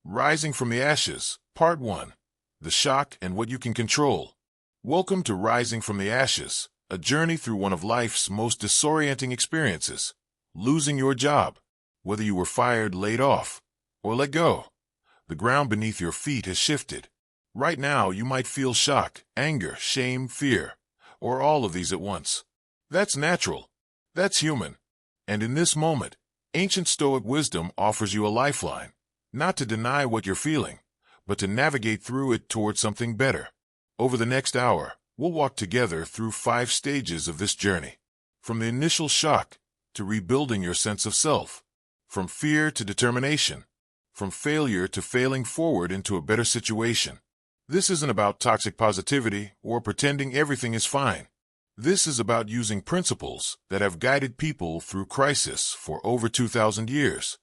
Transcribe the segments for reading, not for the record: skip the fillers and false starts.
Rising from the Ashes, Part 1. The Shock and What You Can Control. Welcome to Rising from the Ashes, a journey through one of life's most disorienting experiences. Losing your job. Whether you were fired, laid off, or let go, the ground beneath your feet has shifted. Right now, you might feel shock, anger, shame, fear, or all of these at once. That's natural. That's human. And in this moment, ancient Stoic wisdom offers you a lifeline. Not to deny what you're feeling, but to navigate through it toward something better. Over the next hour, we'll walk together through 5 stages of this journey. From the initial shock to rebuilding your sense of self. From fear to determination. From failure to failing forward into a better situation. This isn't about toxic positivity or pretending everything is fine. This is about using principles that have guided people through crisis for over 2,000 years.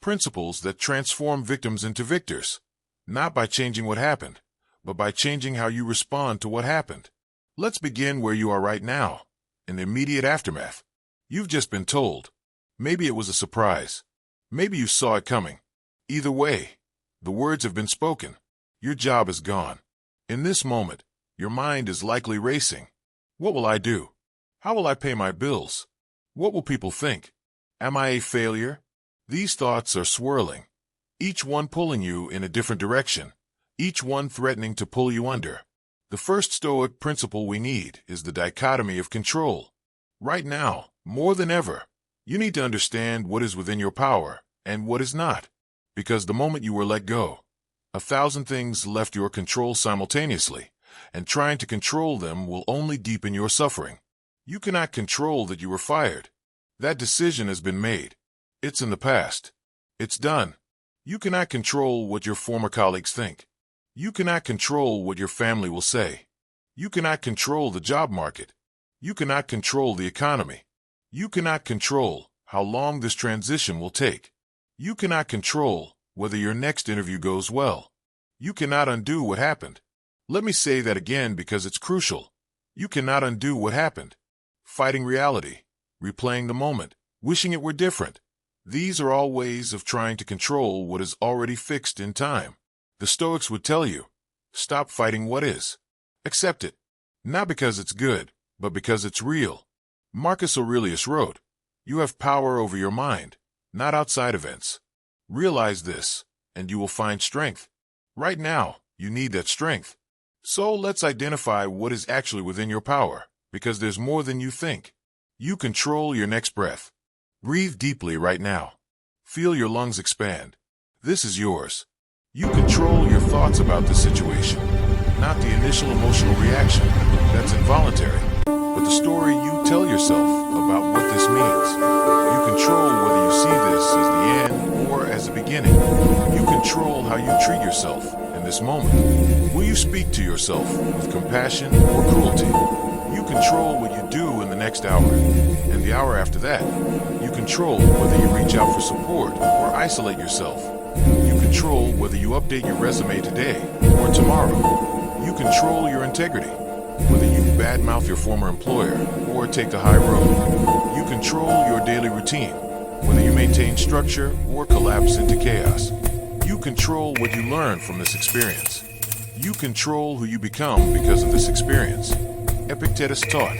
Principles that transform victims into victors, not by changing what happened, but by changing how you respond to what happened. Let's begin where you are right now, in the immediate aftermath. You've just been told. Maybe it was a surprise. Maybe you saw it coming. Either way, the words have been spoken. Your job is gone. In this moment, your mind is likely racing. What will I do? How will I pay my bills? What will people think? Am I a failure? These thoughts are swirling, each one pulling you in a different direction, each one threatening to pull you under. The first Stoic principle we need is the dichotomy of control. Right now, more than ever, you need to understand what is within your power and what is not. Because the moment you were let go, 1,000 things left your control simultaneously, and trying to control them will only deepen your suffering. You cannot control that you were fired. That decision has been made. It's in the past. It's done. You cannot control what your former colleagues think. You cannot control what your family will say. You cannot control the job market. You cannot control the economy. You cannot control how long this transition will take. You cannot control whether your next interview goes well. You cannot undo what happened. Let me say that again because it's crucial. You cannot undo what happened. Fighting reality, replaying the moment, wishing it were different. These are all ways of trying to control what is already fixed in time. The Stoics would tell you, stop fighting what is. Accept it. Not because it's good, but because it's real. Marcus Aurelius wrote, you have power over your mind, not outside events. Realize this, and you will find strength. Right now, you need that strength. So let's identify what is actually within your power, because there's more than you think. You control your next breath. Breathe deeply right now. Feel your lungs expand. This is yours. You control your thoughts about the situation, not the initial emotional reaction. That's involuntary. But the story you tell yourself about what this means. You control whether you see this as the end or as the beginning. You control how you treat yourself in this moment. Will you speak to yourself with compassion or cruelty? You control what you do in the next hour, and the hour after that. You control whether you reach out for support or isolate yourself. You control whether you update your resume today or tomorrow. You control your integrity, whether you badmouth your former employer or take the high road. You control your daily routine, whether you maintain structure or collapse into chaos. You control what you learn from this experience. You control who you become because of this experience. Epictetus taught,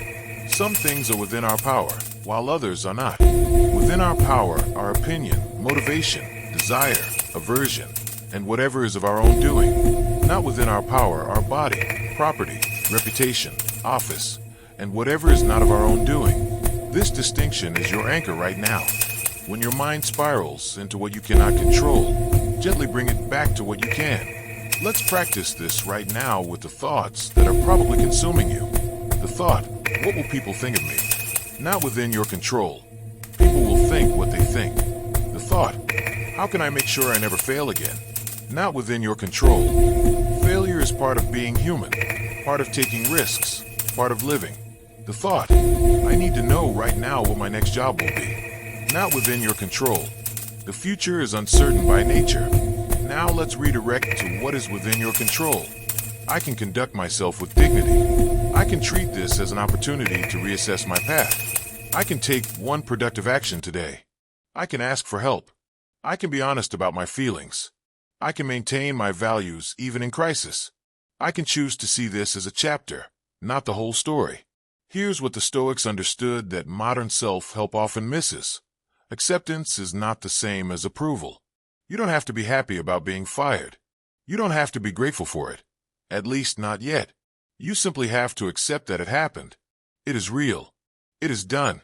some things are within our power, while others are not. Within our power are opinion, motivation, desire, aversion, and whatever is of our own doing. Not within our power are body, property, reputation, office, and whatever is not of our own doing. This distinction is your anchor right now. When your mind spirals into what you cannot control, gently bring it back to what you can. Let's practice this right now with the thoughts that are probably consuming you. The thought, what will people think of me? Not within your control. People will think what they think. The thought, how can I make sure I never fail again? Not within your control. Failure is part of being human, part of taking risks, part of living. The thought, I need to know right now what my next job will be. Not within your control. The future is uncertain by nature. Now let's redirect to what is within your control. I can conduct myself with dignity. I can treat this as an opportunity to reassess my path. I can take one productive action today. I can ask for help. I can be honest about my feelings. I can maintain my values even in crisis. I can choose to see this as a chapter, not the whole story. Here's what the Stoics understood that modern self-help often misses. Acceptance is not the same as approval. You don't have to be happy about being fired. You don't have to be grateful for it. At least not yet. You simply have to accept that it happened. It is real. It is done.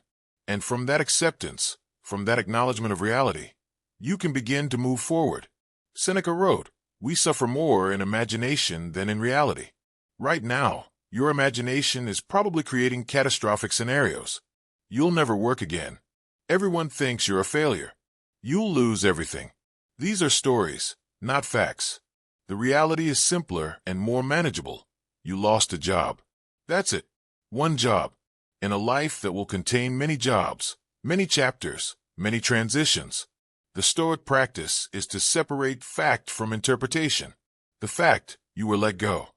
And from that acceptance, from that acknowledgement of reality, you can begin to move forward. Seneca wrote, "We suffer more in imagination than in reality." Right now, your imagination is probably creating catastrophic scenarios. You'll never work again. Everyone thinks you're a failure. You'll lose everything. These are stories, not facts. The reality is simpler and more manageable. You lost a job. That's it. One job. In a life that will contain many jobs, many chapters, many transitions. The Stoic practice is to separate fact from interpretation. The fact, you were let go.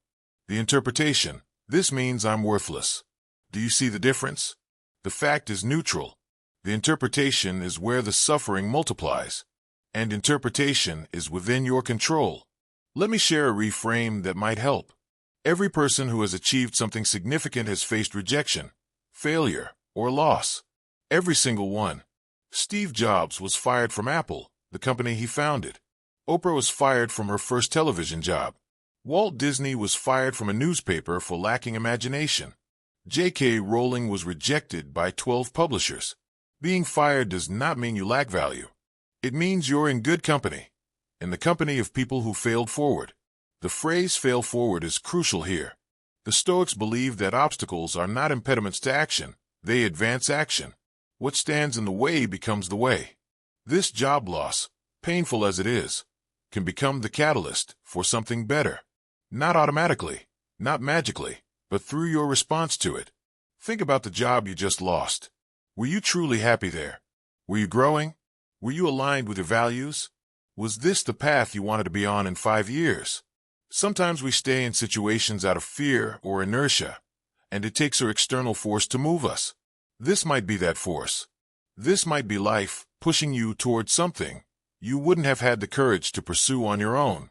The interpretation, this means I'm worthless. Do you see the difference? The fact is neutral. The interpretation is where the suffering multiplies. And interpretation is within your control. Let me share a reframe that might help. Every person who has achieved something significant has faced rejection, failure, or loss. Every single one. Steve Jobs was fired from Apple, the company he founded. Oprah was fired from her first television job. Walt Disney was fired from a newspaper for lacking imagination. J.K. Rowling was rejected by 12 publishers. Being fired does not mean you lack value. It means you're in good company, in the company of people who failed forward. The phrase fail forward is crucial here. The Stoics believe that obstacles are not impediments to action, they advance action. What stands in the way becomes the way. This job loss, painful as it is, can become the catalyst for something better. Not automatically, not magically, but through your response to it. Think about the job you just lost. Were you truly happy there? Were you growing? Were you aligned with your values? Was this the path you wanted to be on in 5 years? Sometimes we stay in situations out of fear or inertia, and it takes an external force to move us. This might be that force. This might be life pushing you towards something you wouldn't have had the courage to pursue on your own.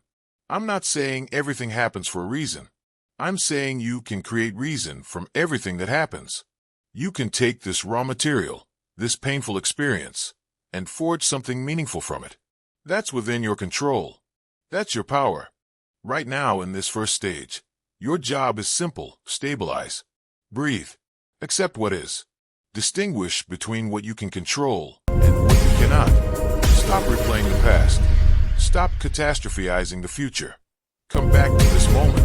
I'm not saying everything happens for a reason. I'm saying you can create reason from everything that happens. You can take this raw material, this painful experience, and forge something meaningful from it. That's within your control. That's your power. Right now in this first stage, your job is simple: stabilize, breathe, accept what is. Distinguish between what you can control and what you cannot. Stop replaying the past. Stop catastrophizing the future. Come back to this moment.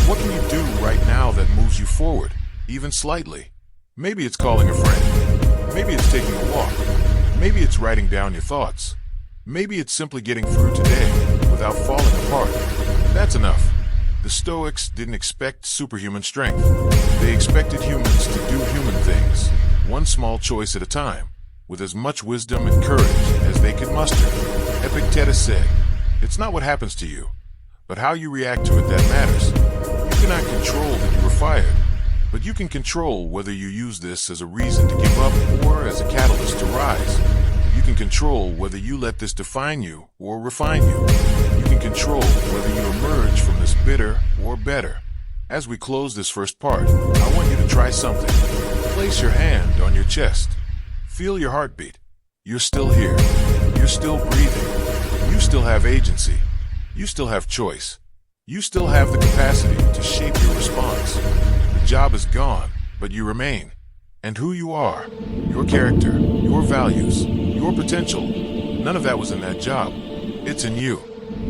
What can you do right now that moves you forward, even slightly? Maybe it's calling a friend. Maybe it's taking a walk. Maybe it's writing down your thoughts. Maybe it's simply getting through today without falling apart. That's enough. The Stoics didn't expect superhuman strength. They expected humans to do human things, one small choice at a time, with as much wisdom and courage as they could muster. Epictetus said, "It's not what happens to you, but how you react to it that matters." You cannot control that you were fired, but you can control whether you use this as a reason to give up or as a catalyst to rise. You can control whether you let this define you or refine you. You can control whether you emerge from this bitter or better. As we close this first part, I want you to try something. Place your hand on your chest. Feel your heartbeat. You're still here. You're still breathing. You still have agency. You still have choice. You still have the capacity to shape your response. The job is gone, but you remain. And who you are, your character, your values, your potential, none of that was in that job. It's in you.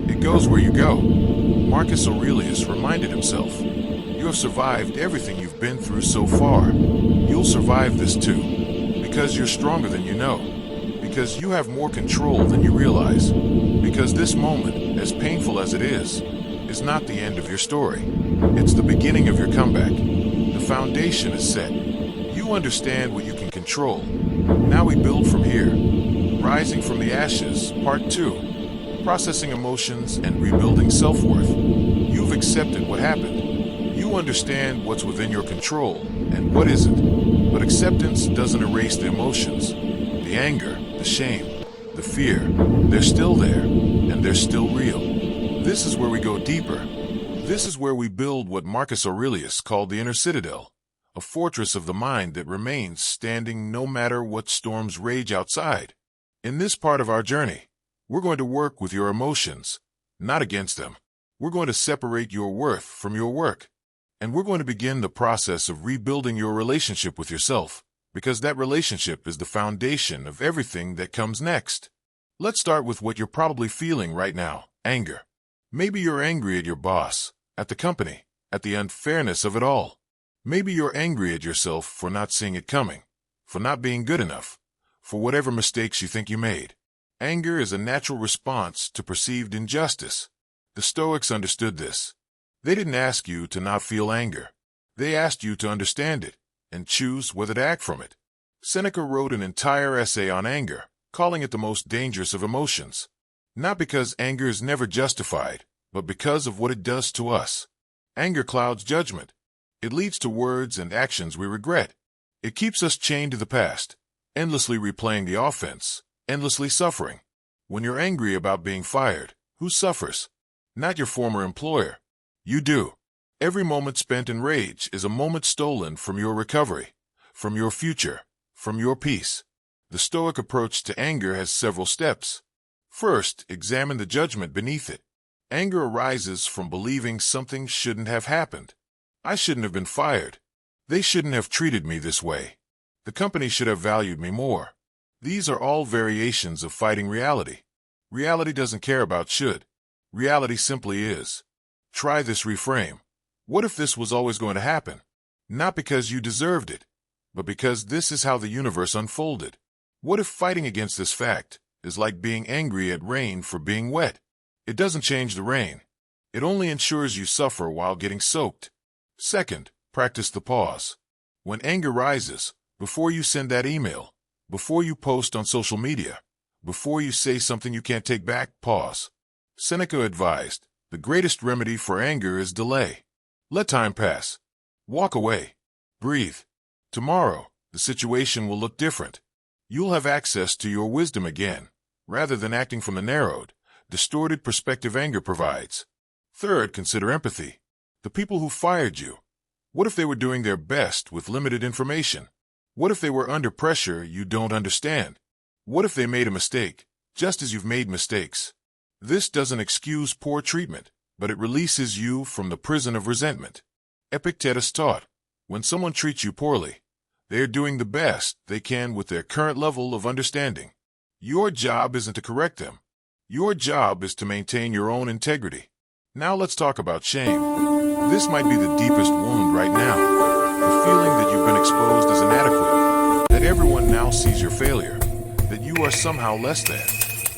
It goes where you go. Marcus Aurelius reminded himself, "You have survived everything you've been through so far. You'll survive this too, because you're stronger than you know, because you have more control than you realize, because this moment, as painful as it is not the end of your story. It's the beginning of your comeback. The foundation is set. You understand what you can control. Now we build from here. Rising from the Ashes, Part 2. Processing emotions and rebuilding self-worth. You've accepted what happened. You understand what's within your control and what isn't. But acceptance doesn't erase the emotions. The anger, the shame, the fear, they're still there, and they're still real. This is where we go deeper. This is where we build what Marcus Aurelius called the Inner Citadel, a fortress of the mind that remains standing no matter what storms rage outside. In this part of our journey, we're going to work with your emotions, not against them. We're going to separate your worth from your work. And we're going to begin the process of rebuilding your relationship with yourself, because that relationship is the foundation of everything that comes next. Let's start with what you're probably feeling right now: anger. Maybe you're angry at your boss, at the company, at the unfairness of it all. Maybe you're angry at yourself for not seeing it coming, for not being good enough, for whatever mistakes you think you made. Anger is a natural response to perceived injustice. The Stoics understood this. They didn't ask you to not feel anger. They asked you to understand it and choose whether to act from it. Seneca wrote an entire essay on anger, calling it the most dangerous of emotions. Not because anger is never justified, but because of what it does to us. Anger clouds judgment. It leads to words and actions we regret. It keeps us chained to the past, endlessly replaying the offense, endlessly suffering. When you're angry about being fired, who suffers? Not your former employer. You do. Every moment spent in rage is a moment stolen from your recovery, from your future, from your peace. The Stoic approach to anger has several steps. First, examine the judgment beneath it. Anger arises from believing something shouldn't have happened. I shouldn't have been fired. They shouldn't have treated me this way. The company should have valued me more. These are all variations of fighting reality. Reality doesn't care about should. Reality simply is. Try this reframe. What if this was always going to happen? Not because you deserved it, but because this is how the universe unfolded. What if fighting against this fact is like being angry at rain for being wet? It doesn't change the rain. It only ensures you suffer while getting soaked. Second, practice the pause. When anger rises, before you send that email, before you post on social media, before you say something you can't take back, pause. Seneca advised, the greatest remedy for anger is delay. Let time pass. Walk away. Breathe. Tomorrow, the situation will look different. You'll have access to your wisdom again, rather than acting from the narrowed, distorted perspective anger provides. Third, consider empathy. The people who fired you. What if they were doing their best with limited information? What if they were under pressure you don't understand? What if they made a mistake, just as you've made mistakes? This doesn't excuse poor treatment, but it releases you from the prison of resentment. Epictetus taught, when someone treats you poorly, they are doing the best they can with their current level of understanding. Your job isn't to correct them. Your job is to maintain your own integrity. Now let's talk about shame. This might be the deepest wound right now. The feeling that you've been exposed as inadequate, that everyone now sees your failure, that you are somehow less than.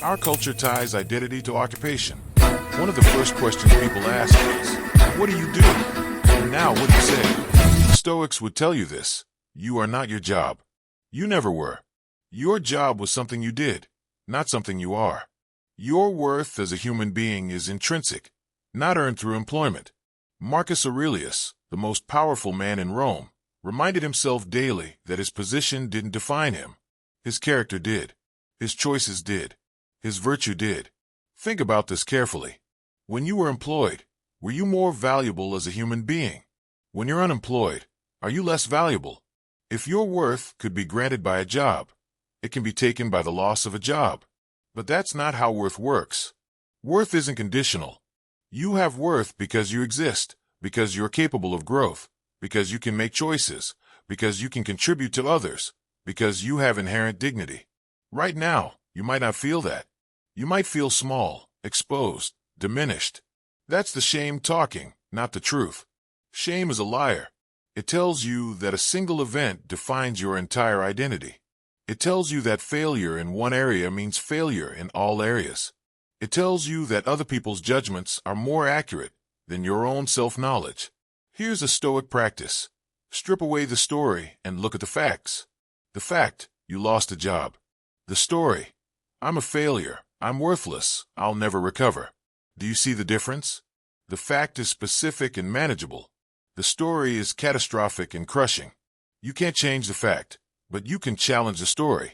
Our culture ties identity to occupation. One of the first questions people ask is, what do you do? And now what do you say? The Stoics would tell you this. You are not your job. You never were. Your job was something you did, not something you are. Your worth as a human being is intrinsic, not earned through employment. Marcus Aurelius, the most powerful man in Rome, reminded himself daily that his position didn't define him. His character did. His choices did. His virtue did. Think about this carefully. When you were employed, were you more valuable as a human being? When you're unemployed, are you less valuable? If your worth could be granted by a job, it can be taken by the loss of a job. But that's not how worth works. Worth isn't conditional. You have worth because you exist, because you're capable of growth, because you can make choices, because you can contribute to others, because you have inherent dignity. Right now, you might not feel that. You might feel small, exposed, diminished. That's the shame talking, not the truth. Shame is a liar. It tells you that a single event defines your entire identity. It tells you that failure in one area means failure in all areas. It tells you that other people's judgments are more accurate than your own self-knowledge. Here's a Stoic practice. Strip away the story and look at the facts. The fact, you lost a job. The story, I'm a failure, I'm worthless, I'll never recover. Do you see the difference? The fact is specific and manageable. The story is catastrophic and crushing. You can't change the fact, but you can challenge the story.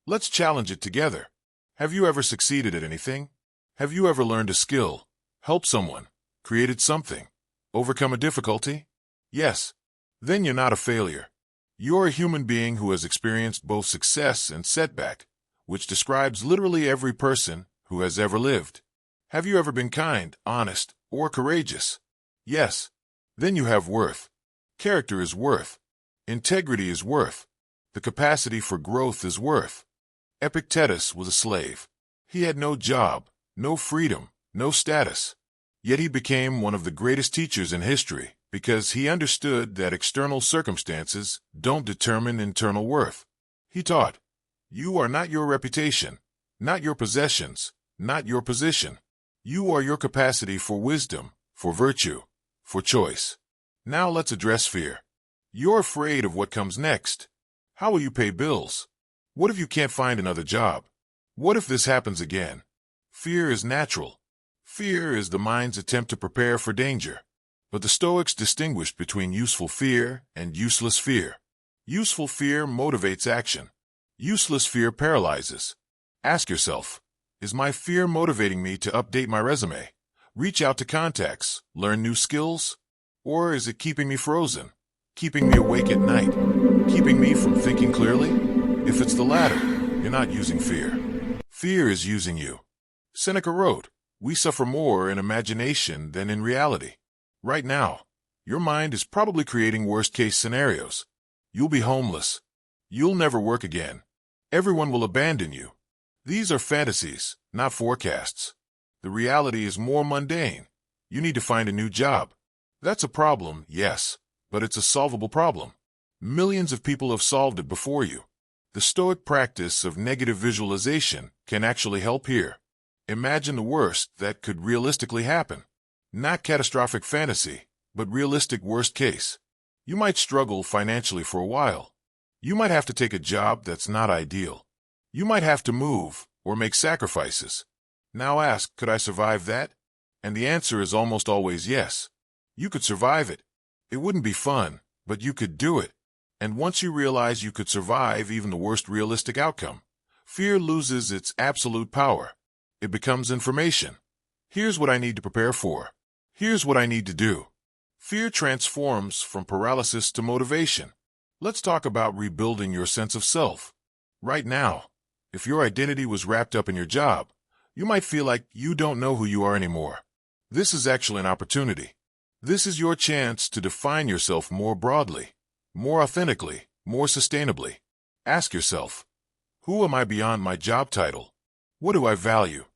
Let's challenge it together. Have you ever succeeded at anything? Have you ever learned a skill, helped someone, created something, overcome a difficulty? Yes. Then you're not a failure. You're a human being who has experienced both success and setback, which describes literally every person who has ever lived. Have you ever been kind, honest, or courageous? Yes. Then you have worth. Character is worth. Integrity is worth. The capacity for growth is worth. Epictetus was a slave. He had no job, no freedom, no status. Yet he became one of the greatest teachers in history because he understood that external circumstances don't determine internal worth. He taught, "You are not your reputation, not your possessions, not your position. You are your capacity for wisdom, for virtue, for choice." Now let's address fear. You're afraid of what comes next. How will you pay bills? What if you can't find another job? What if this happens again? Fear is natural. Fear is the mind's attempt to prepare for danger. But the Stoics distinguished between useful fear and useless fear. Useful fear motivates action. Useless fear paralyzes. Ask yourself, is my fear motivating me to update my resume, reach out to contacts, learn new skills? Or is it keeping me frozen, keeping me awake at night, keeping me from thinking clearly? If it's the latter, you're not using fear. Fear is using you. Seneca wrote, "We suffer more in imagination than in reality." Right now, your mind is probably creating worst-case scenarios. You'll be homeless. You'll never work again. Everyone will abandon you. These are fantasies, not forecasts. The reality is more mundane. You need to find a new job. That's a problem, yes, but it's a solvable problem. Millions of people have solved it before you. The Stoic practice of negative visualization can actually help here. Imagine the worst that could realistically happen. Not catastrophic fantasy, but realistic worst case. You might struggle financially for a while. You might have to take a job that's not ideal. You might have to move or make sacrifices. Now ask, could I survive that? And the answer is almost always yes. You could survive it. It wouldn't be fun, but you could do it. And once you realize you could survive even the worst realistic outcome, fear loses its absolute power. It becomes information. Here's what I need to prepare for. Here's what I need to do. Fear transforms from paralysis to motivation. Let's talk about rebuilding your sense of self. Right now, if your identity was wrapped up in your job, you might feel like you don't know who you are anymore. This is actually an opportunity. This is your chance to define yourself more broadly, more authentically, more sustainably. Ask yourself, who am I beyond my job title? What do I value?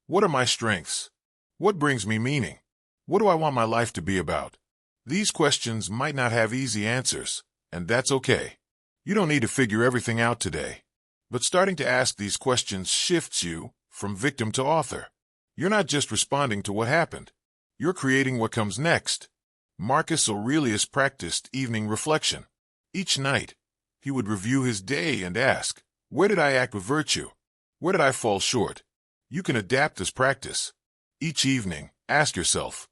What are my strengths? What brings me meaning? What do I want my life to be about? These questions might not have easy answers, and that's okay. You don't need to figure everything out today. But starting to ask these questions shifts you from victim to author. You're not just responding to what happened. You're creating what comes next. Marcus Aurelius practiced evening reflection. Each night, he would review his day and ask, where did I act with virtue? Where did I fall short? You can adapt this practice. Each evening, ask yourself,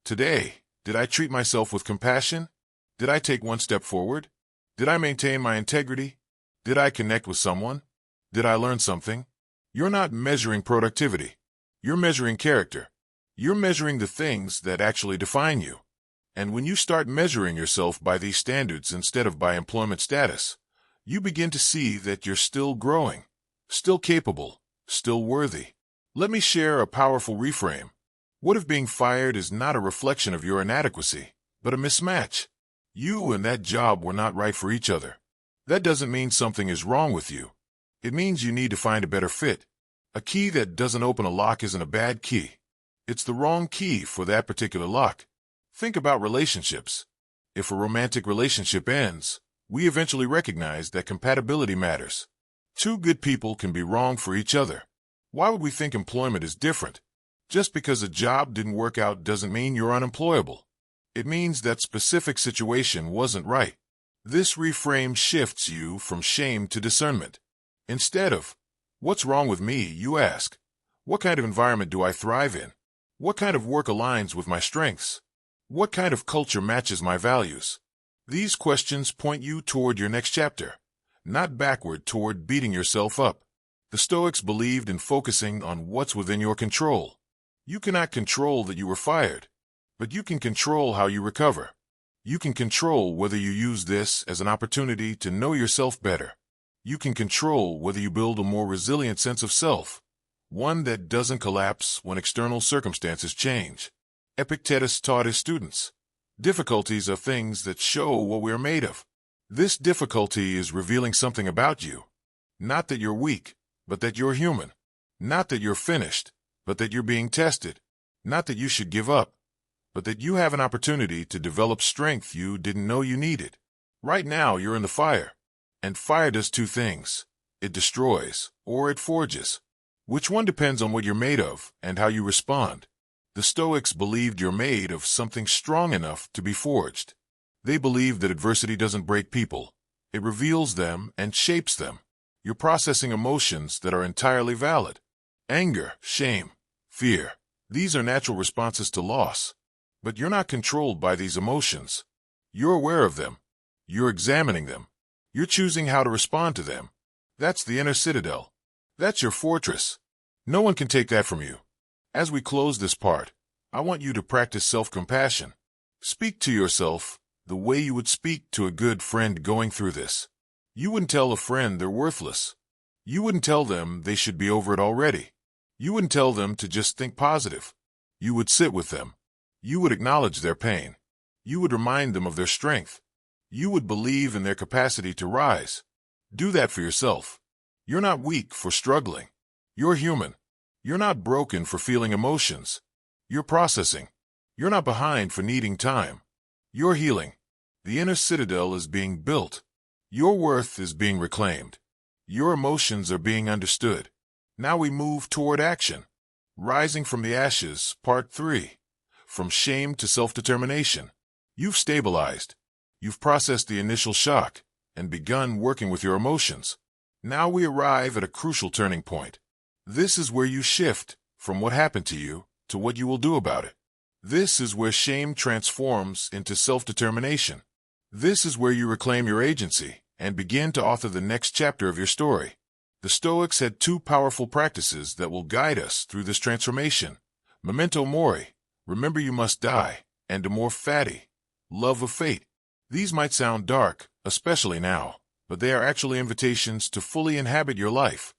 today, did I treat myself with compassion? Did I take one step forward? Did I maintain my integrity? Did I connect with someone? Did I learn something? You're not measuring productivity. You're measuring character. You're measuring the things that actually define you. And when you start measuring yourself by these standards instead of by employment status, you begin to see that you're still growing, still capable, still worthy. Let me share a powerful reframe. What if being fired is not a reflection of your inadequacy, but a mismatch? You and that job were not right for each other. That doesn't mean something is wrong with you. It means you need to find a better fit. A key that doesn't open a lock isn't a bad key. It's the wrong key for that particular lock. Think about relationships. If a romantic relationship ends, we eventually recognize that compatibility matters. Two good people can be wrong for each other. Why would we think employment is different? Just because a job didn't work out doesn't mean you're unemployable. It means that specific situation wasn't right. This reframe shifts you from shame to discernment. Instead of, what's wrong with me, you ask, what kind of environment do I thrive in? What kind of work aligns with my strengths? What kind of culture matches my values? These questions point you toward your next chapter, not backward toward beating yourself up. The Stoics believed in focusing on what's within your control. You cannot control that you were fired, but you can control how you recover. You can control whether you use this as an opportunity to know yourself better. You can control whether you build a more resilient sense of self, one that doesn't collapse when external circumstances change. Epictetus taught his students, difficulties are things that show what we are made of. This difficulty is revealing something about you. Not that you're weak, but that you're human. Not that you're finished, but that you're being tested. Not that you should give up, but that you have an opportunity to develop strength you didn't know you needed. Right now, you're in the fire. And fire does two things. It destroys, or it forges. Which one depends on what you're made of and how you respond. The Stoics believed you're made of something strong enough to be forged. They believe that adversity doesn't break people. It reveals them and shapes them. You're processing emotions that are entirely valid. Anger, shame, fear. These are natural responses to loss. But you're not controlled by these emotions. You're aware of them. You're examining them. You're choosing how to respond to them. That's the inner citadel. That's your fortress. No one can take that from you. As we close this part, I want you to practice self-compassion. Speak to yourself the way you would speak to a good friend going through this. You wouldn't tell a friend they're worthless. You wouldn't tell them they should be over it already. You wouldn't tell them to just think positive. You would sit with them. You would acknowledge their pain. You would remind them of their strength. You would believe in their capacity to rise. Do that for yourself. You're not weak for struggling. You're human. You're not broken for feeling emotions. You're processing. You're not behind for needing time. You're healing. The inner citadel is being built. Your worth is being reclaimed. Your emotions are being understood. Now we move toward action. Rising from the ashes, part 3. From shame to self-determination. You've stabilized. You've processed the initial shock and begun working with your emotions. Now we arrive at a crucial turning point. This is where you shift from what happened to you to what you will do about it. This is where shame transforms into self-determination. This is where you reclaim your agency and begin to author the next chapter of your story. The Stoics had two powerful practices that will guide us through this transformation. Memento mori, remember you must die, and Amor Fati, love of fate. These might sound dark, especially now, but they are actually invitations to fully inhabit your life,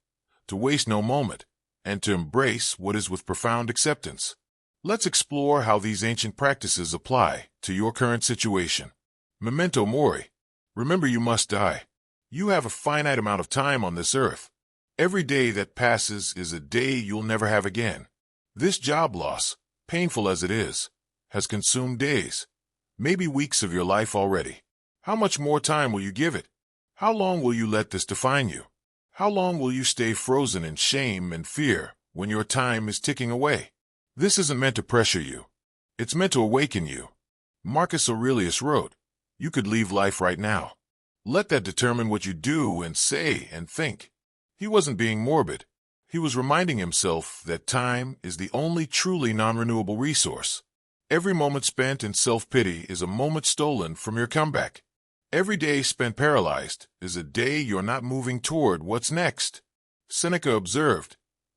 to waste no moment, and to embrace what is with profound acceptance. Let's explore how these ancient practices apply to your current situation. Memento mori, remember you must die. You have a finite amount of time on this earth. Every day that passes is a day you'll never have again. This job loss, painful as it is, has consumed days, maybe weeks of your life already. How much more time will you give it? How long will you let this define you? How long will you stay frozen in shame and fear when your time is ticking away? This isn't meant to pressure you. It's meant to awaken you. Marcus Aurelius wrote, "You could leave life right now." Let that determine what you do and say and think. He wasn't being morbid. He was reminding himself that time is the only truly non-renewable resource. Every moment spent in self-pity is a moment stolen from your comeback. Every day spent paralyzed is a day you're not moving toward what's next. Seneca observed,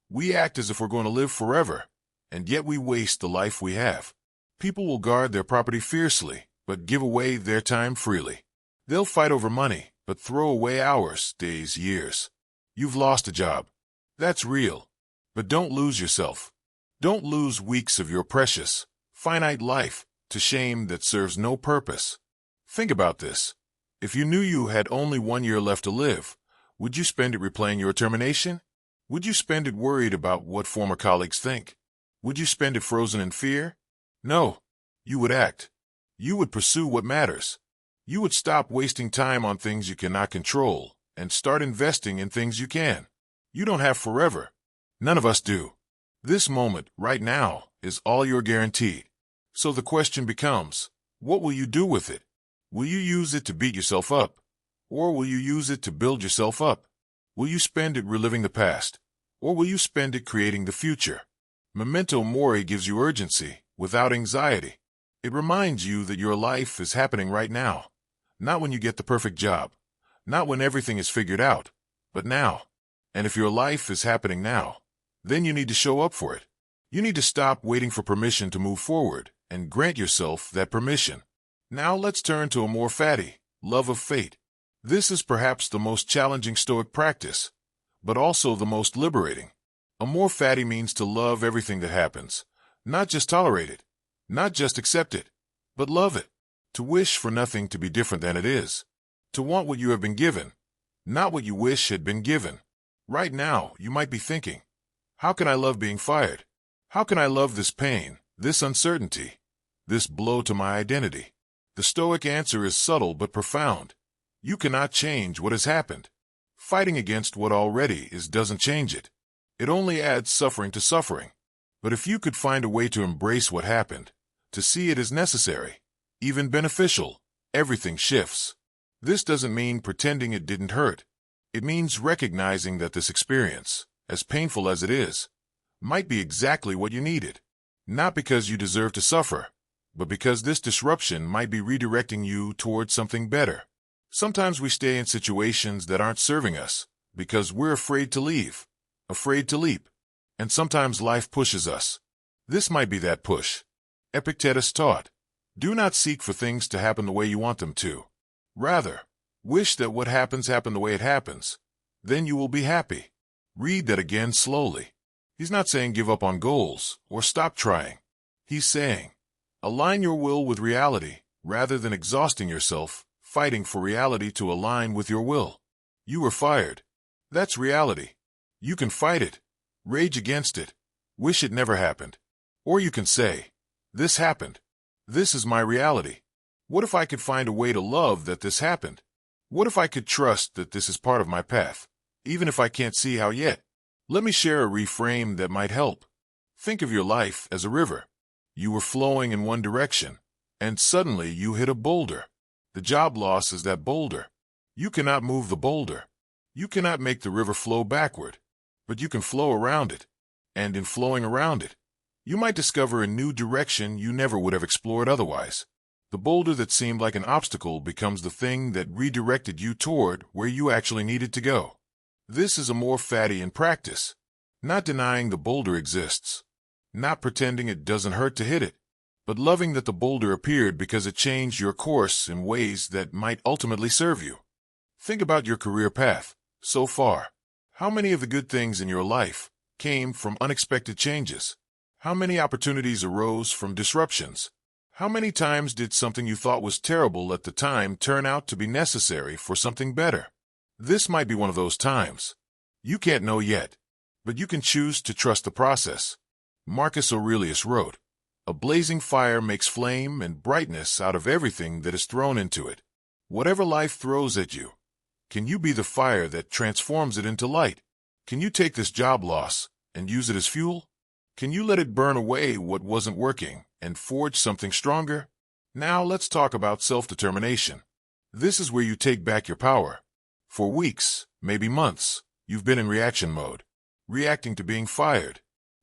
"We act as if we're going to live forever, and yet we waste the life we have." People will guard their property fiercely, but give away their time freely. They'll fight over money, but throw away hours, days, years. You've lost a job. That's real. But don't lose yourself. Don't lose weeks of your precious, finite life to shame that serves no purpose. Think about this. If you knew you had only 1 year left to live, would you spend it replaying your termination? Would you spend it worried about what former colleagues think? Would you spend it frozen in fear? No. You would act. You would pursue what matters. You would stop wasting time on things you cannot control and start investing in things you can. You don't have forever. None of us do. This moment, right now, is all you're guaranteed. So the question becomes, what will you do with it? Will you use it to beat yourself up? Or will you use it to build yourself up? Will you spend it reliving the past? Or will you spend it creating the future? Memento mori gives you urgency without anxiety. It reminds you that your life is happening right now. Not when you get the perfect job. Not when everything is figured out. But now. And if your life is happening now, then you need to show up for it. You need to stop waiting for permission to move forward and grant yourself that permission. Now let's turn to Amor Fati, love of fate. This is perhaps the most challenging Stoic practice, but also the most liberating. Amor Fati means to love everything that happens, not just tolerate it, not just accept it, but love it. To wish for nothing to be different than it is. To want what you have been given, not what you wish had been given. Right now, you might be thinking, how can I love being fired? How can I love this pain, this uncertainty, this blow to my identity? The Stoic answer is subtle but profound. You cannot change what has happened. Fighting against what already is doesn't change it. It only adds suffering to suffering. But if you could find a way to embrace what happened, to see it as necessary, even beneficial, everything shifts. This doesn't mean pretending it didn't hurt. It means recognizing that this experience, as painful as it is, might be exactly what you needed. Not because you deserve to suffer, but because this disruption might be redirecting you towards something better. Sometimes we stay in situations that aren't serving us because we're afraid to leave, afraid to leap. And sometimes life pushes us. This might be that push. Epictetus taught, do not seek for things to happen the way you want them to. Rather, wish that what happens happen the way it happens. Then you will be happy. Read that again slowly. He's not saying give up on goals or stop trying. He's saying, align your will with reality rather than exhausting yourself fighting for reality to align with your will. You were fired. That's reality. You can fight it, rage against it, wish it never happened. Or you can say, this happened. This is my reality. What if I could find a way to love that this happened? What if I could trust that this is part of my path, even if I can't see how yet? Let me share a reframe that might help. Think of your life as a river. You were flowing in one direction, and suddenly you hit a boulder. The job loss is that boulder. You cannot move the boulder. You cannot make the river flow backward, but you can flow around it. And in flowing around it, you might discover a new direction you never would have explored otherwise. The boulder that seemed like an obstacle becomes the thing that redirected you toward where you actually needed to go. This is Amor Fati in practice. Not denying the boulder exists. Not pretending it doesn't hurt to hit it, but loving that the boulder appeared because it changed your course in ways that might ultimately serve you. Think about your career path so far. How many of the good things in your life came from unexpected changes? How many opportunities arose from disruptions? How many times did something you thought was terrible at the time turn out to be necessary for something better? This might be one of those times. You can't know yet, but you can choose to trust the process. Marcus Aurelius wrote, a blazing fire makes flame and brightness out of everything that is thrown into it. Whatever life throws at you, can you be the fire that transforms it into light? Can you take this job loss and use it as fuel? Can you let it burn away what wasn't working and forge something stronger? Now let's talk about self-determination. This is where you take back your power. For weeks, maybe months, you've been in reaction mode, reacting to being fired,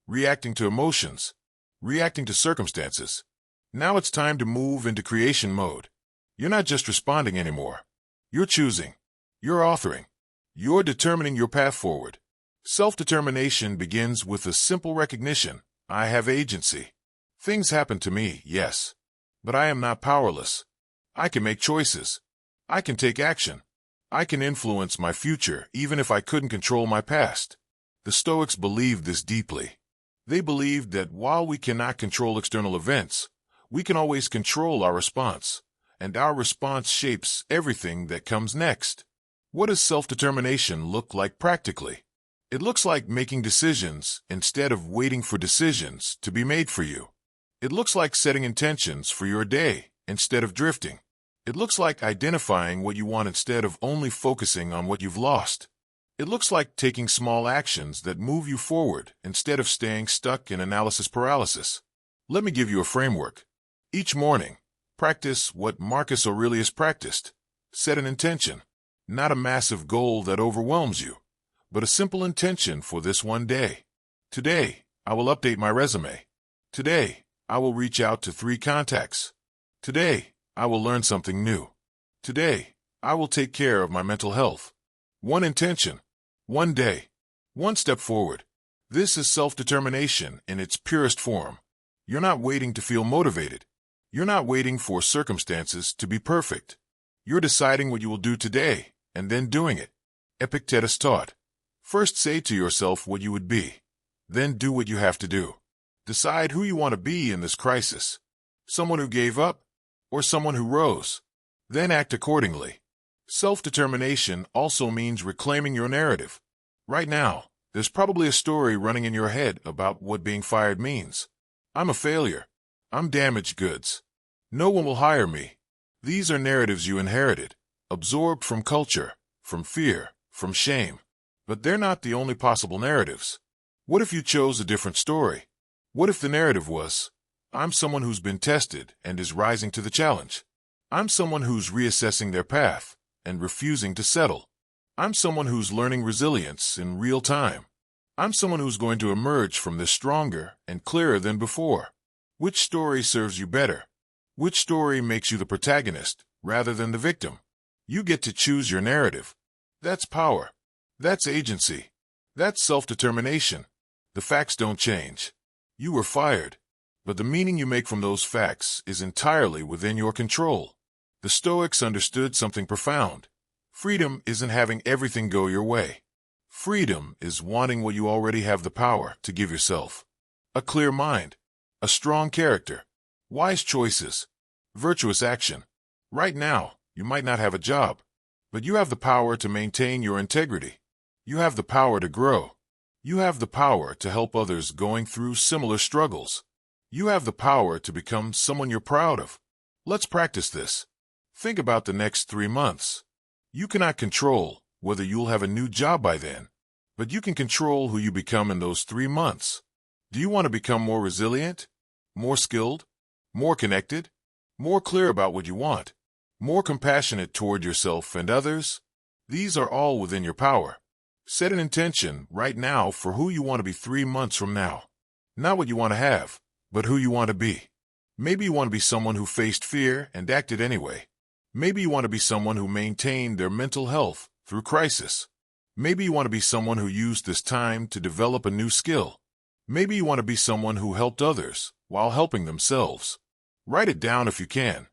reacting to emotions, reacting to circumstances. Now it's time to move into creation mode. You're not just responding anymore. You're choosing. You're authoring. You're determining your path forward. Self-determination begins with a simple recognition. I have agency. Things happen to me, yes, but I am not powerless. I can make choices. I can take action. I can influence my future even if I couldn't control my past. The Stoics believed this deeply. They believed that while we cannot control external events, we can always control our response, and our response shapes everything that comes next. What does self-determination look like practically? It looks like making decisions instead of waiting for decisions to be made for you. It looks like setting intentions for your day instead of drifting. It looks like identifying what you want instead of only focusing on what you've lost. It looks like taking small actions that move you forward instead of staying stuck in analysis paralysis. Let me give you a framework. Each morning, practice what Marcus Aurelius practiced. Set an intention, not a massive goal that overwhelms you, but a simple intention for this one day. Today, I will update my resume. Today, I will reach out to 3 contacts. Today, I will learn something new. Today, I will take care of my mental health. One intention, one day, one step forward. This is self-determination in its purest form. You're not waiting to feel motivated. You're not waiting for circumstances to be perfect. You're deciding what you will do today, and then doing it. Epictetus taught, first say to yourself what you would be. Then do what you have to do. Decide who you want to be in this crisis. Someone who gave up, or someone who rose. Then act accordingly. Self-determination also means reclaiming your narrative. Right now, there's probably a story running in your head about what being fired means. I'm a failure. I'm damaged goods. No one will hire me. These are narratives you inherited, absorbed from culture, from fear, from shame. But they're not the only possible narratives. What if you chose a different story? What if the narrative was, I'm someone who's been tested and is rising to the challenge. I'm someone who's reassessing their path and refusing to settle. I'm someone who's learning resilience in real time. I'm someone who's going to emerge from this stronger and clearer than before. Which story serves you better? Which story makes you the protagonist rather than the victim? You get to choose your narrative. That's power. That's agency. That's self-determination. The facts don't change. You were fired, but the meaning you make from those facts is entirely within your control. The Stoics understood something profound. Freedom isn't having everything go your way. Freedom is wanting what you already have the power to give yourself. A clear mind, a strong character, wise choices, virtuous action. Right now, you might not have a job, but you have the power to maintain your integrity. You have the power to grow. You have the power to help others going through similar struggles. You have the power to become someone you're proud of. Let's practice this. Think about the next 3 months. You cannot control whether you'll have a new job by then, but you can control who you become in those 3 months. Do you want to become more resilient, more skilled, more connected, more clear about what you want, more compassionate toward yourself and others? These are all within your power. Set an intention right now for who you want to be 3 months from now. Not what you want to have, but who you want to be. Maybe you want to be someone who faced fear and acted anyway. Maybe you want to be someone who maintained their mental health through crisis. Maybe you want to be someone who used this time to develop a new skill. Maybe you want to be someone who helped others while helping themselves. Write it down if you can.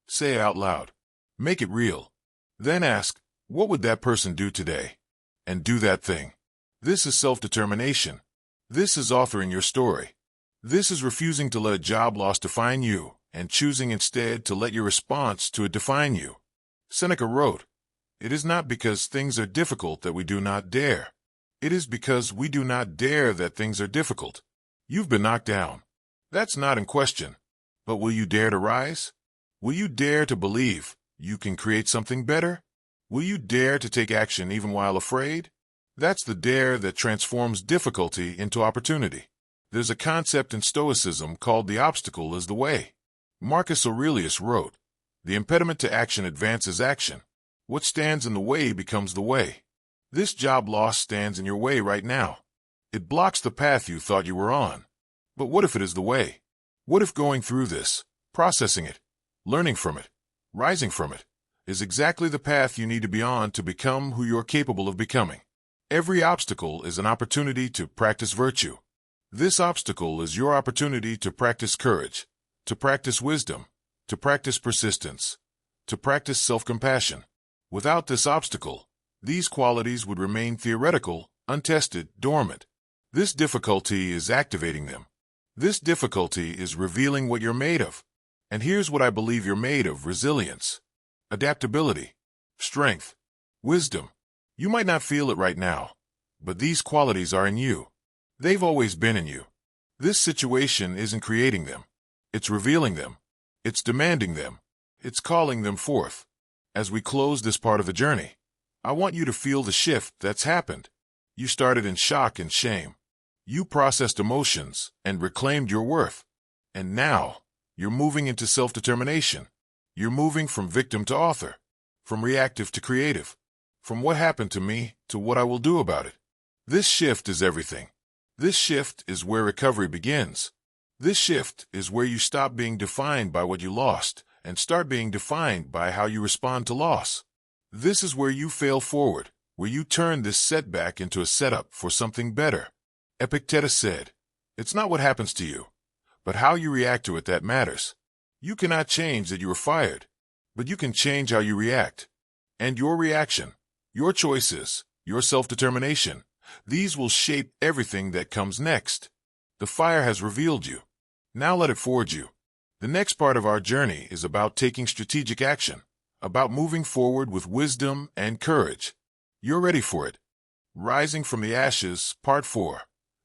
Say it out loud. Make it real. Then ask, what would that person do today? And do that thing. This is self-determination. This is authoring your story. This is refusing to let a job loss define you and choosing instead to let your response to it define you. Seneca wrote, "It is not because things are difficult that we do not dare. It is because we do not dare that things are difficult." You've been knocked down. That's not in question. But will you dare to rise? Will you dare to believe you can create something better? Will you dare to take action even while afraid? That's the dare that transforms difficulty into opportunity. There's a concept in Stoicism called the obstacle is the way. Marcus Aurelius wrote, "The impediment to action advances action. What stands in the way becomes the way." This job loss stands in your way right now. It blocks the path you thought you were on. But what if it is the way? What if going through this, processing it, learning from it, rising from it, is exactly the path you need to be on to become who you're capable of becoming? Every obstacle is an opportunity to practice virtue. This obstacle is your opportunity to practice courage, to practice wisdom, to practice persistence, to practice self-compassion. Without this obstacle, these qualities would remain theoretical, untested, dormant. This difficulty is activating them. This difficulty is revealing what you're made of. And here's what I believe you're made of: resilience, adaptability, strength, wisdom. You might not feel it right now, but these qualities are in you. They've always been in you. This situation isn't creating them. It's revealing them. It's demanding them. It's calling them forth. As we close this part of the journey, I want you to feel the shift that's happened. You started in shock and shame. You processed emotions and reclaimed your worth. And now, you're moving into self-determination. You're moving from victim to author, from reactive to creative, from what happened to me to what I will do about it. This shift is everything. This shift is where recovery begins. This shift is where you stop being defined by what you lost and start being defined by how you respond to loss. This is where you fail forward, where you turn this setback into a setup for something better. Epictetus said, "It's not what happens to you, but how you react to it that matters. You cannot change that you were fired, but you can change how you react. And your reaction, your choices, your self-determination, these will shape everything that comes next. The fire has revealed you. Now let it forge you." The next part of our journey is about taking strategic action, about moving forward with wisdom and courage. You're ready for it. Rising from the Ashes, Part 4.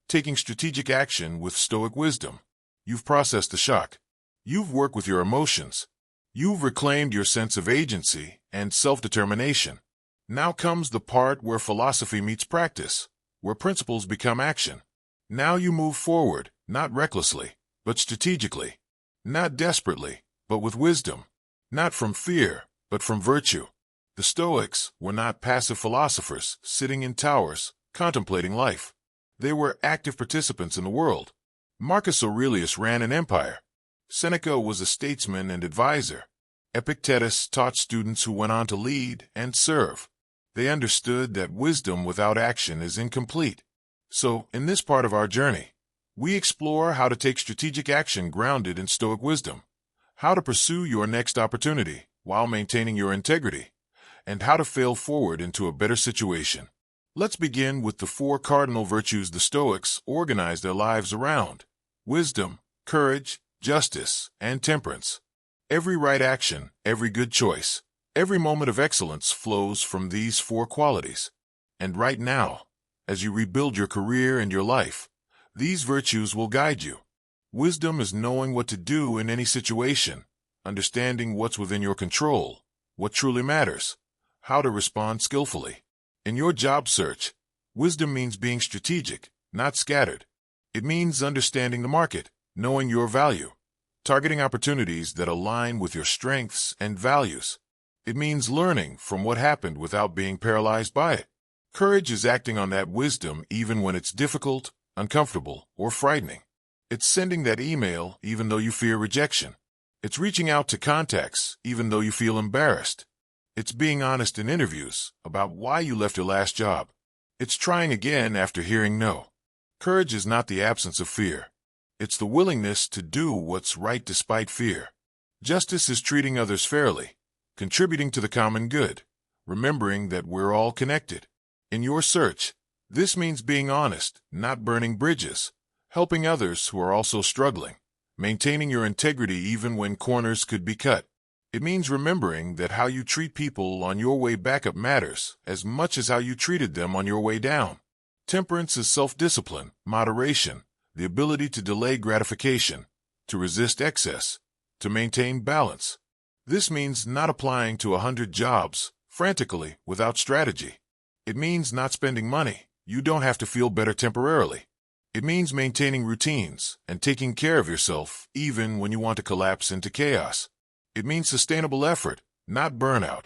Taking strategic action with Stoic wisdom. You've processed the shock. You've worked with your emotions. You've reclaimed your sense of agency and self-determination. Now comes the part where philosophy meets practice, where principles become action. Now you move forward, not recklessly, but strategically. Not desperately, but with wisdom. Not from fear, but from virtue. The Stoics were not passive philosophers sitting in towers, contemplating life. They were active participants in the world. Marcus Aurelius ran an empire. Seneca was a statesman and advisor. Epictetus taught students who went on to lead and serve. They understood that wisdom without action is incomplete. So, in this part of our journey, we explore how to take strategic action grounded in Stoic wisdom, how to pursue your next opportunity while maintaining your integrity, and how to fail forward into a better situation. Let's begin with the 4 cardinal virtues the Stoics organized their lives around: wisdom, courage, justice, and temperance. Every right action, every good choice, every moment of excellence flows from these 4 qualities. And right now, as you rebuild your career and your life, these virtues will guide you. Wisdom is knowing what to do in any situation, understanding what's within your control, what truly matters, how to respond skillfully. In your job search, wisdom means being strategic, not scattered. It means understanding the market, knowing your value, targeting opportunities that align with your strengths and values. It means learning from what happened without being paralyzed by it. Courage is acting on that wisdom even when it's difficult, uncomfortable, or frightening. It's sending that email even though you fear rejection. It's reaching out to contacts even though you feel embarrassed. It's being honest in interviews about why you left your last job. It's trying again after hearing no. Courage is not the absence of fear. It's the willingness to do what's right despite fear. Justice is treating others fairly, contributing to the common good, remembering that we're all connected. In your search, this means being honest, not burning bridges, helping others who are also struggling, maintaining your integrity even when corners could be cut. It means remembering that how you treat people on your way back up matters as much as how you treated them on your way down. Temperance is self-discipline, moderation, the ability to delay gratification, to resist excess, to maintain balance. This means not applying to 100 jobs frantically without strategy. It means not spending money you don't have to feel better temporarily. It means maintaining routines and taking care of yourself even when you want to collapse into chaos. It means sustainable effort, not burnout.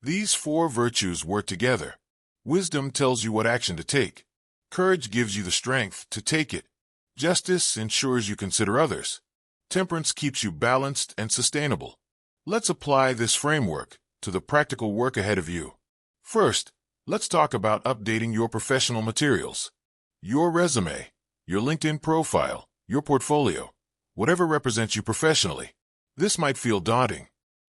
These 4 virtues work together. Wisdom tells you what action to take. Courage gives you the strength to take it. Justice ensures you consider others. Temperance keeps you balanced and sustainable. Let's apply this framework to the practical work ahead of you. First, let's talk about updating your professional materials. Your resume, your LinkedIn profile, your portfolio, whatever represents you professionally. This might feel daunting.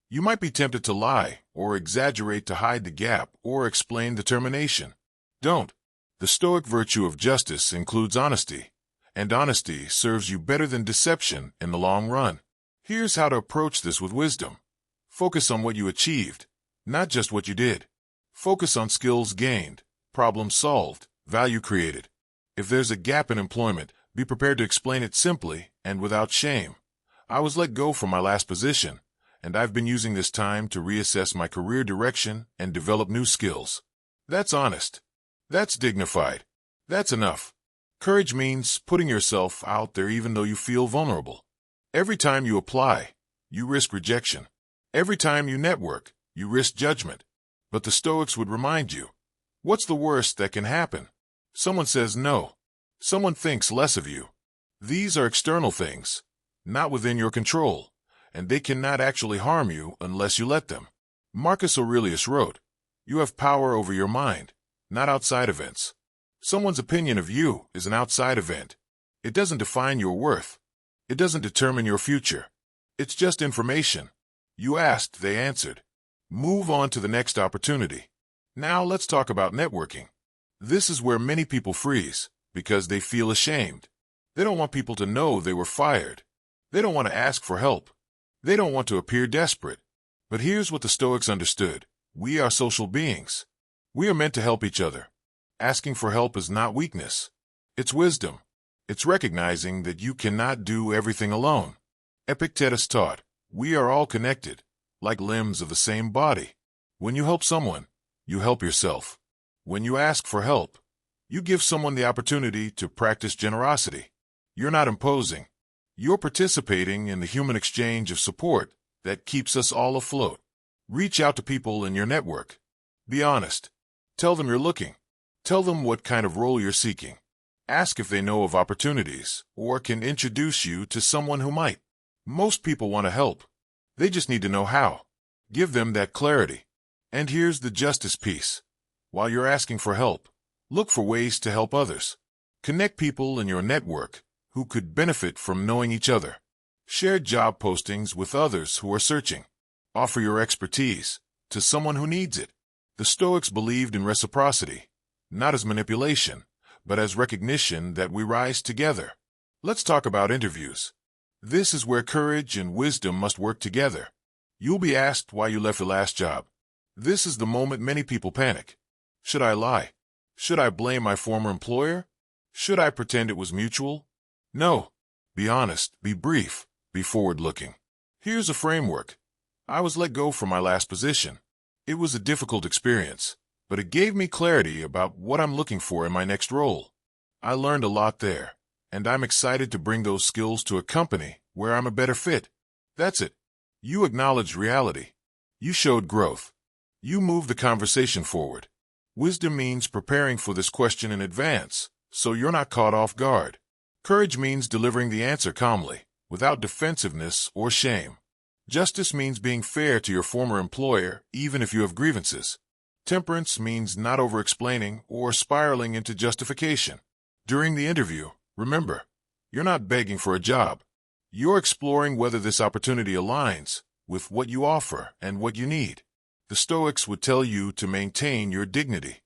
You might be tempted to lie or exaggerate to hide the gap or explain determination. Don't. The Stoic virtue of justice includes honesty, and honesty serves you better than deception in the long run. Here's how to approach this with wisdom. Focus on what you achieved, not just what you did. Focus on skills gained, problems solved, value created. If there's a gap in employment, be prepared to explain it simply and without shame. I was let go from my last position, and I've been using this time to reassess my career direction and develop new skills. That's honest. That's dignified. That's enough. Courage means putting yourself out there even though you feel vulnerable. Every time you apply, you risk rejection. Every time you network, you risk judgment. But the Stoics would remind you, what's the worst that can happen? Someone says no. Someone thinks less of you. These are external things, not within your control, and they cannot actually harm you unless you let them. Marcus Aurelius wrote, "You have power over your mind, not outside events." Someone's opinion of you is an outside event. It doesn't define your worth. It doesn't determine your future. It's just information. You asked, they answered. Move on to the next opportunity. Now let's talk about networking. This is where many people freeze because they feel ashamed. They don't want people to know they were fired. They don't want to ask for help. They don't want to appear desperate. But here's what the Stoics understood. We are social beings. We are meant to help each other. Asking for help is not weakness. It's wisdom. It's recognizing that you cannot do everything alone. Epictetus taught, we are all connected, like limbs of the same body. When you help someone, you help yourself. When you ask for help, you give someone the opportunity to practice generosity. You're not imposing. You're participating in the human exchange of support that keeps us all afloat. Reach out to people in your network. Be honest. Tell them you're looking. Tell them what kind of role you're seeking. Ask if they know of opportunities or can introduce you to someone who might. Most people want to help. They just need to know how. Give them that clarity. And here's the justice piece. While you're asking for help, look for ways to help others. Connect people in your network who could benefit from knowing each other. Share job postings with others who are searching. Offer your expertise to someone who needs it. The Stoics believed in reciprocity, not as manipulation, but as recognition that we rise together. Let's talk about interviews. This is where courage and wisdom must work together. You'll be asked why you left your last job. This is the moment many people panic. Should I lie? Should I blame my former employer? Should I pretend it was mutual? No. Be honest, be brief, be forward-looking. Here's a framework. I was let go from my last position. It was a difficult experience, but it gave me clarity about what I'm looking for in my next role. I learned a lot there, and I'm excited to bring those skills to a company where I'm a better fit. That's it. You acknowledged reality. You showed growth. You moved the conversation forward. Wisdom means preparing for this question in advance, so you're not caught off guard. Courage means delivering the answer calmly, without defensiveness or shame. Justice means being fair to your former employer, even if you have grievances. Temperance means not over-explaining or spiraling into justification. During the interview, remember, you're not begging for a job. You're exploring whether this opportunity aligns with what you offer and what you need. The Stoics would tell you to maintain your dignity.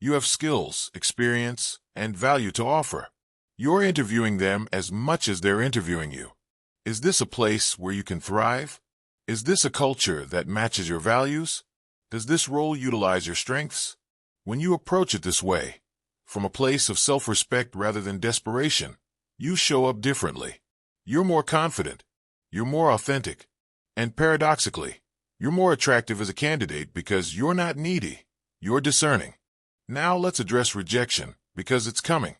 You have skills, experience, and value to offer. You're interviewing them as much as they're interviewing you. Is this a place where you can thrive? Is this a culture that matches your values? Does this role utilize your strengths? When you approach it this way, from a place of self-respect rather than desperation, you show up differently. You're more confident. You're more authentic. And paradoxically, you're more attractive as a candidate because you're not needy. You're discerning. Now let's address rejection, because it's coming.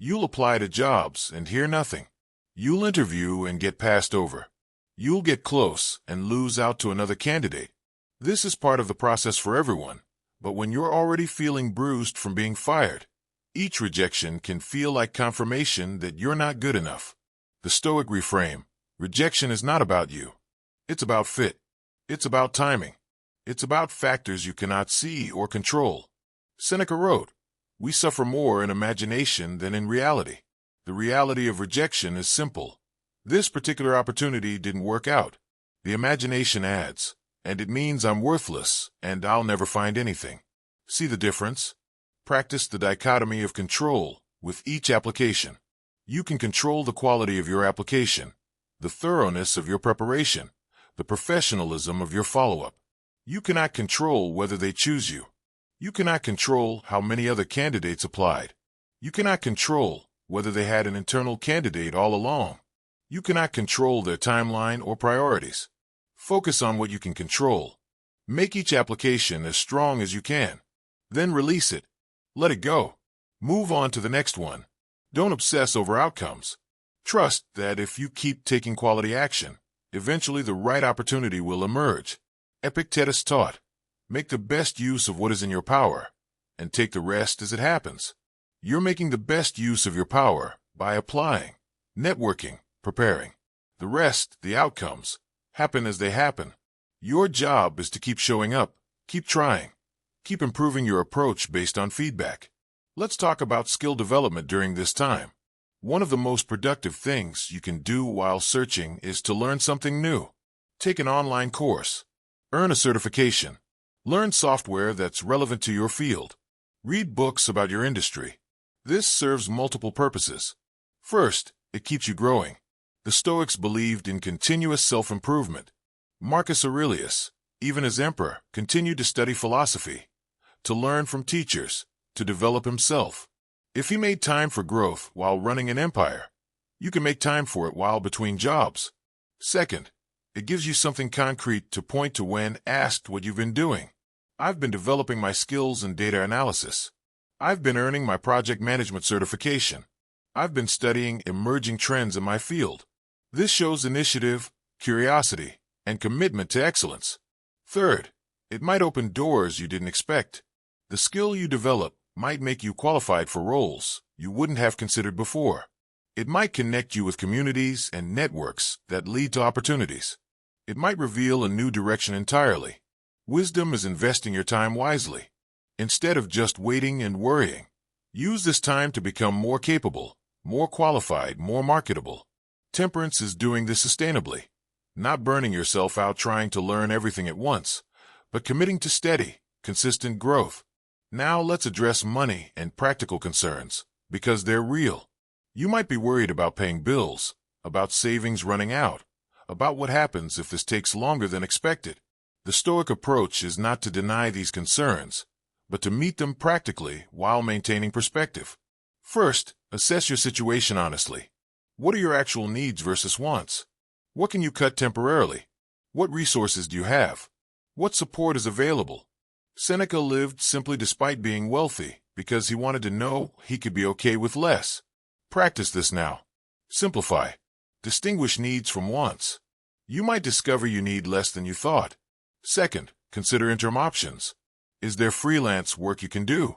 You'll apply to jobs and hear nothing. You'll interview and get passed over. You'll get close and lose out to another candidate. This is part of the process for everyone, but when you're already feeling bruised from being fired, each rejection can feel like confirmation that you're not good enough. The Stoic reframe, rejection is not about you. It's about fit. It's about timing. It's about factors you cannot see or control. Seneca wrote, we suffer more in imagination than in reality. The reality of rejection is simple. This particular opportunity didn't work out. The imagination adds, and it means I'm worthless and I'll never find anything. See the difference? Practice the dichotomy of control with each application. You can control the quality of your application, the thoroughness of your preparation, the professionalism of your follow-up. You cannot control whether they choose you. You cannot control how many other candidates applied. You cannot control whether they had an internal candidate all along. You cannot control their timeline or priorities. Focus on what you can control. Make each application as strong as you can. Then release it. Let it go. Move on to the next one. Don't obsess over outcomes. Trust that if you keep taking quality action, eventually the right opportunity will emerge. Epictetus taught, make the best use of what is in your power, and take the rest as it happens. You're making the best use of your power by applying, networking, preparing. The rest, the outcomes, happen as they happen. Your job is to keep showing up, keep trying, keep improving your approach based on feedback. Let's talk about skill development during this time. One of the most productive things you can do while searching is to learn something new. Take an online course. Earn a certification. Learn software that's relevant to your field. Read books about your industry. This serves multiple purposes. First, it keeps you growing. The Stoics believed in continuous self-improvement. Marcus Aurelius, even as emperor, continued to study philosophy, to learn from teachers, to develop himself. If he made time for growth while running an empire, you can make time for it while between jobs. Second, it gives you something concrete to point to when asked what you've been doing. I've been developing my skills in data analysis. I've been earning my project management certification. I've been studying emerging trends in my field. This shows initiative, curiosity, and commitment to excellence. Third, it might open doors you didn't expect. The skill you develop might make you qualified for roles you wouldn't have considered before. It might connect you with communities and networks that lead to opportunities. It might reveal a new direction entirely. Wisdom is investing your time wisely. Instead of just waiting and worrying, use this time to become more capable, more qualified, more marketable. Temperance is doing this sustainably, not burning yourself out trying to learn everything at once, but committing to steady, consistent growth. Now let's address money and practical concerns, because they're real. You might be worried about paying bills, about savings running out, about what happens if this takes longer than expected. The Stoic approach is not to deny these concerns, but to meet them practically while maintaining perspective. First, assess your situation honestly. What are your actual needs versus wants? What can you cut temporarily? What resources do you have? What support is available? Seneca lived simply despite being wealthy because he wanted to know he could be okay with less. Practice this now. Simplify. Distinguish needs from wants. You might discover you need less than you thought. Second, consider interim options. Is there freelance work you can do?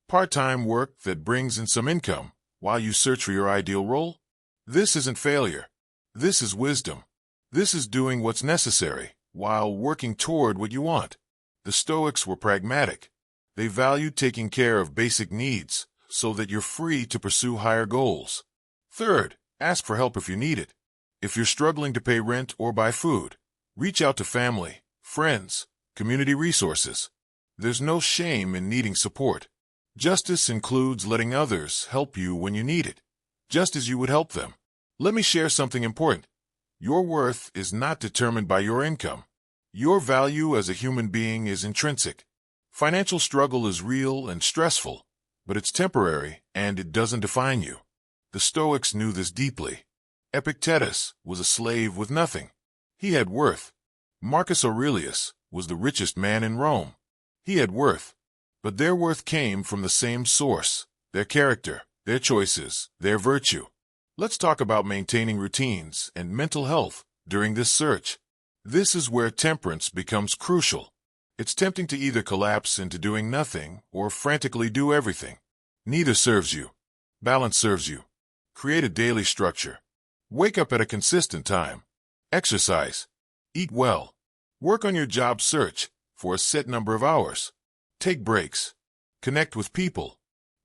Part-time work that brings in some income while you search for your ideal role? This isn't failure. This is wisdom. This is doing what's necessary while working toward what you want. The Stoics were pragmatic. They valued taking care of basic needs so that you're free to pursue higher goals. Third, ask for help if you need it. If you're struggling to pay rent or buy food, reach out to family, friends, community resources. There's no shame in needing support. Justice includes letting others help you when you need it, just as you would help them. Let me share something important. Your worth is not determined by your income. Your value as a human being is intrinsic. Financial struggle is real and stressful, but it's temporary and it doesn't define you. The Stoics knew this deeply. Epictetus was a slave with nothing. He had worth. Marcus Aurelius was the richest man in Rome. He had worth, but their worth came from the same source, their character, their choices, their virtue. Let's talk about maintaining routines and mental health during this search. This is where temperance becomes crucial. It's tempting to either collapse into doing nothing or frantically do everything. Neither serves you. Balance serves you. Create a daily structure. Wake up at a consistent time. Exercise. Eat well. Work on your job search for a set number of hours. Take breaks. Connect with people.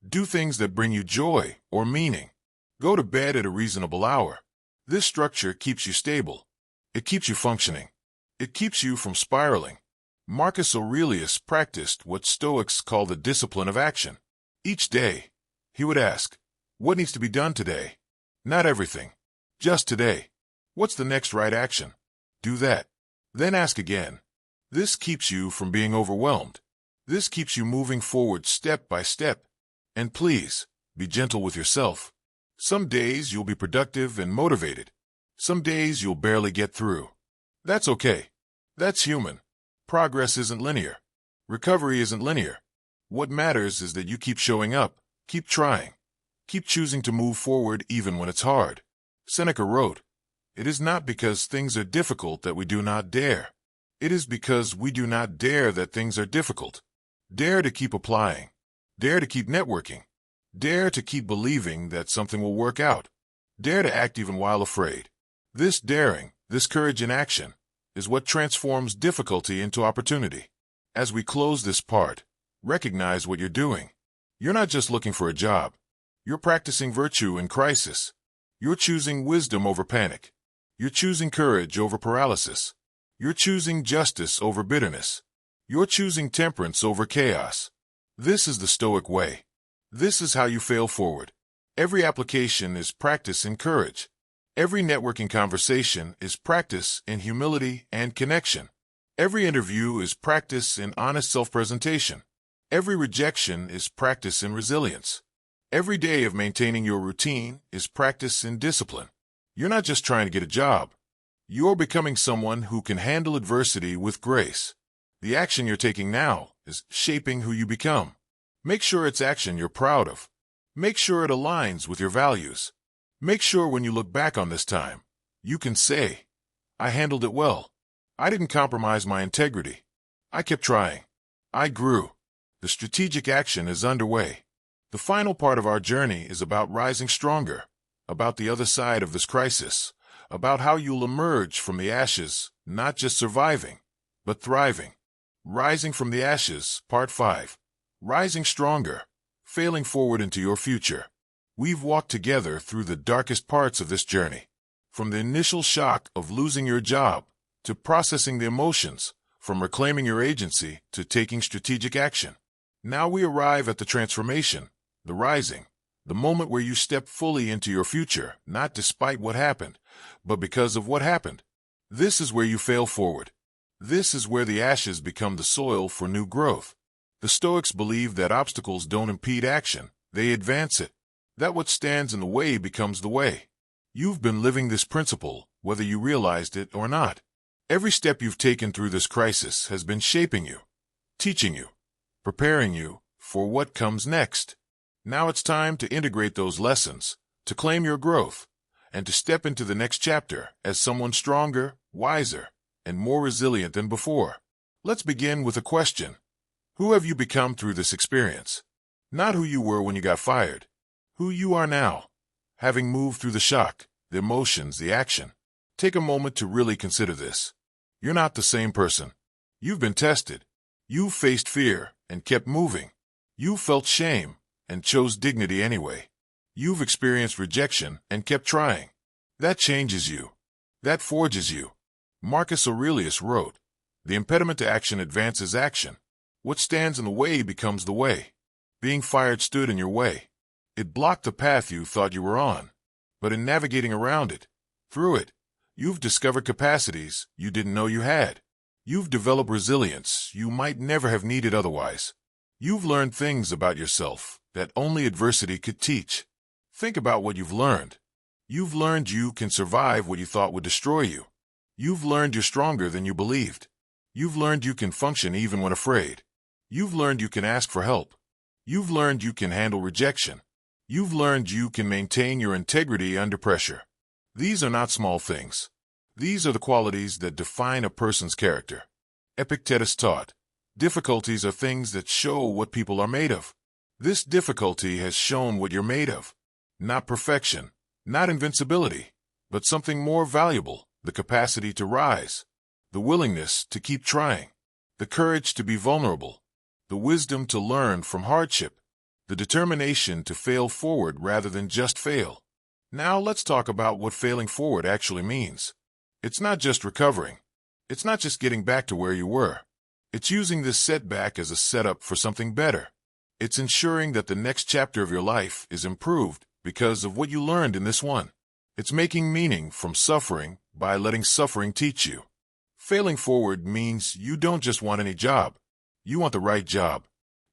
Do things that bring you joy or meaning. Go to bed at a reasonable hour. This structure keeps you stable. It keeps you functioning. It keeps you from spiraling. Marcus Aurelius practiced what Stoics call the discipline of action. Each day, he would ask, what needs to be done today? Not everything. Just today. What's the next right action? Do that. Then ask again. This keeps you from being overwhelmed. This keeps you moving forward step by step. And please, be gentle with yourself. Some days you'll be productive and motivated. Some days you'll barely get through. That's okay. That's human. Progress isn't linear. Recovery isn't linear. What matters is that you keep showing up, keep trying, keep choosing to move forward even when it's hard. Seneca wrote, "It is not because things are difficult that we do not dare. It is because we do not dare that things are difficult. Dare to keep applying. Dare to keep networking. Dare to keep believing that something will work out. Dare to act even while afraid." This daring, this courage in action, is what transforms difficulty into opportunity. As we close this part, recognize what you're doing. You're not just looking for a job. You're practicing virtue in crisis. You're choosing wisdom over panic. You're choosing courage over paralysis. You're choosing justice over bitterness. You're choosing temperance over chaos. This is the Stoic way. This is how you fail forward. Every application is practice in courage. Every networking conversation is practice in humility and connection. Every interview is practice in honest self-presentation. Every rejection is practice in resilience. Every day of maintaining your routine is practice in discipline. You're not just trying to get a job. You're becoming someone who can handle adversity with grace. The action you're taking now is shaping who you become. Make sure it's action you're proud of. Make sure it aligns with your values. Make sure when you look back on this time, you can say, I handled it well. I didn't compromise my integrity. I kept trying. I grew. The strategic action is underway. The final part of our journey is about rising stronger, about the other side of this crisis, about how you'll emerge from the ashes, not just surviving, but thriving. Rising from the ashes, Part 5. Rising stronger, failing forward into your future. We've walked together through the darkest parts of this journey. From the initial shock of losing your job, to processing the emotions, from reclaiming your agency to taking strategic action. Now we arrive at the transformation, the rising, the moment where you step fully into your future, not despite what happened, but because of what happened. This is where you fail forward. This is where the ashes become the soil for new growth. The Stoics believe that obstacles don't impede action, they advance it. That what stands in the way becomes the way. You've been living this principle, whether you realized it or not. Every step you've taken through this crisis has been shaping you, teaching you, preparing you for what comes next. Now it's time to integrate those lessons, to claim your growth, and to step into the next chapter as someone stronger, wiser, and more resilient than before. Let's begin with a question. Who have you become through this experience? Not who you were when you got fired. Who you are now, having moved through the shock, the emotions, the action. Take a moment to really consider this. You're not the same person. You've been tested. You've faced fear and kept moving. You've felt shame and chose dignity anyway. You've experienced rejection and kept trying. That changes you. That forges you. Marcus Aurelius wrote, "The impediment to action advances action. What stands in the way becomes the way." Being fired stood in your way. It blocked the path you thought you were on. But in navigating around it, through it, you've discovered capacities you didn't know you had. You've developed resilience you might never have needed otherwise. You've learned things about yourself that only adversity could teach. Think about what you've learned. You've learned you can survive what you thought would destroy you. You've learned you're stronger than you believed. You've learned you can function even when afraid. You've learned you can ask for help. You've learned you can handle rejection. You've learned you can maintain your integrity under pressure. These are not small things. These are the qualities that define a person's character. Epictetus taught, difficulties are things that show what people are made of. This difficulty has shown what you're made of. Not perfection, not invincibility, but something more valuable, the capacity to rise, the willingness to keep trying, the courage to be vulnerable, the wisdom to learn from hardship, the determination to fail forward rather than just fail. Now let's talk about what failing forward actually means. It's not just recovering. It's not just getting back to where you were. It's using this setback as a setup for something better. It's ensuring that the next chapter of your life is improved because of what you learned in this one. It's making meaning from suffering by letting suffering teach you. Failing forward means you don't just want any job. You want the right job.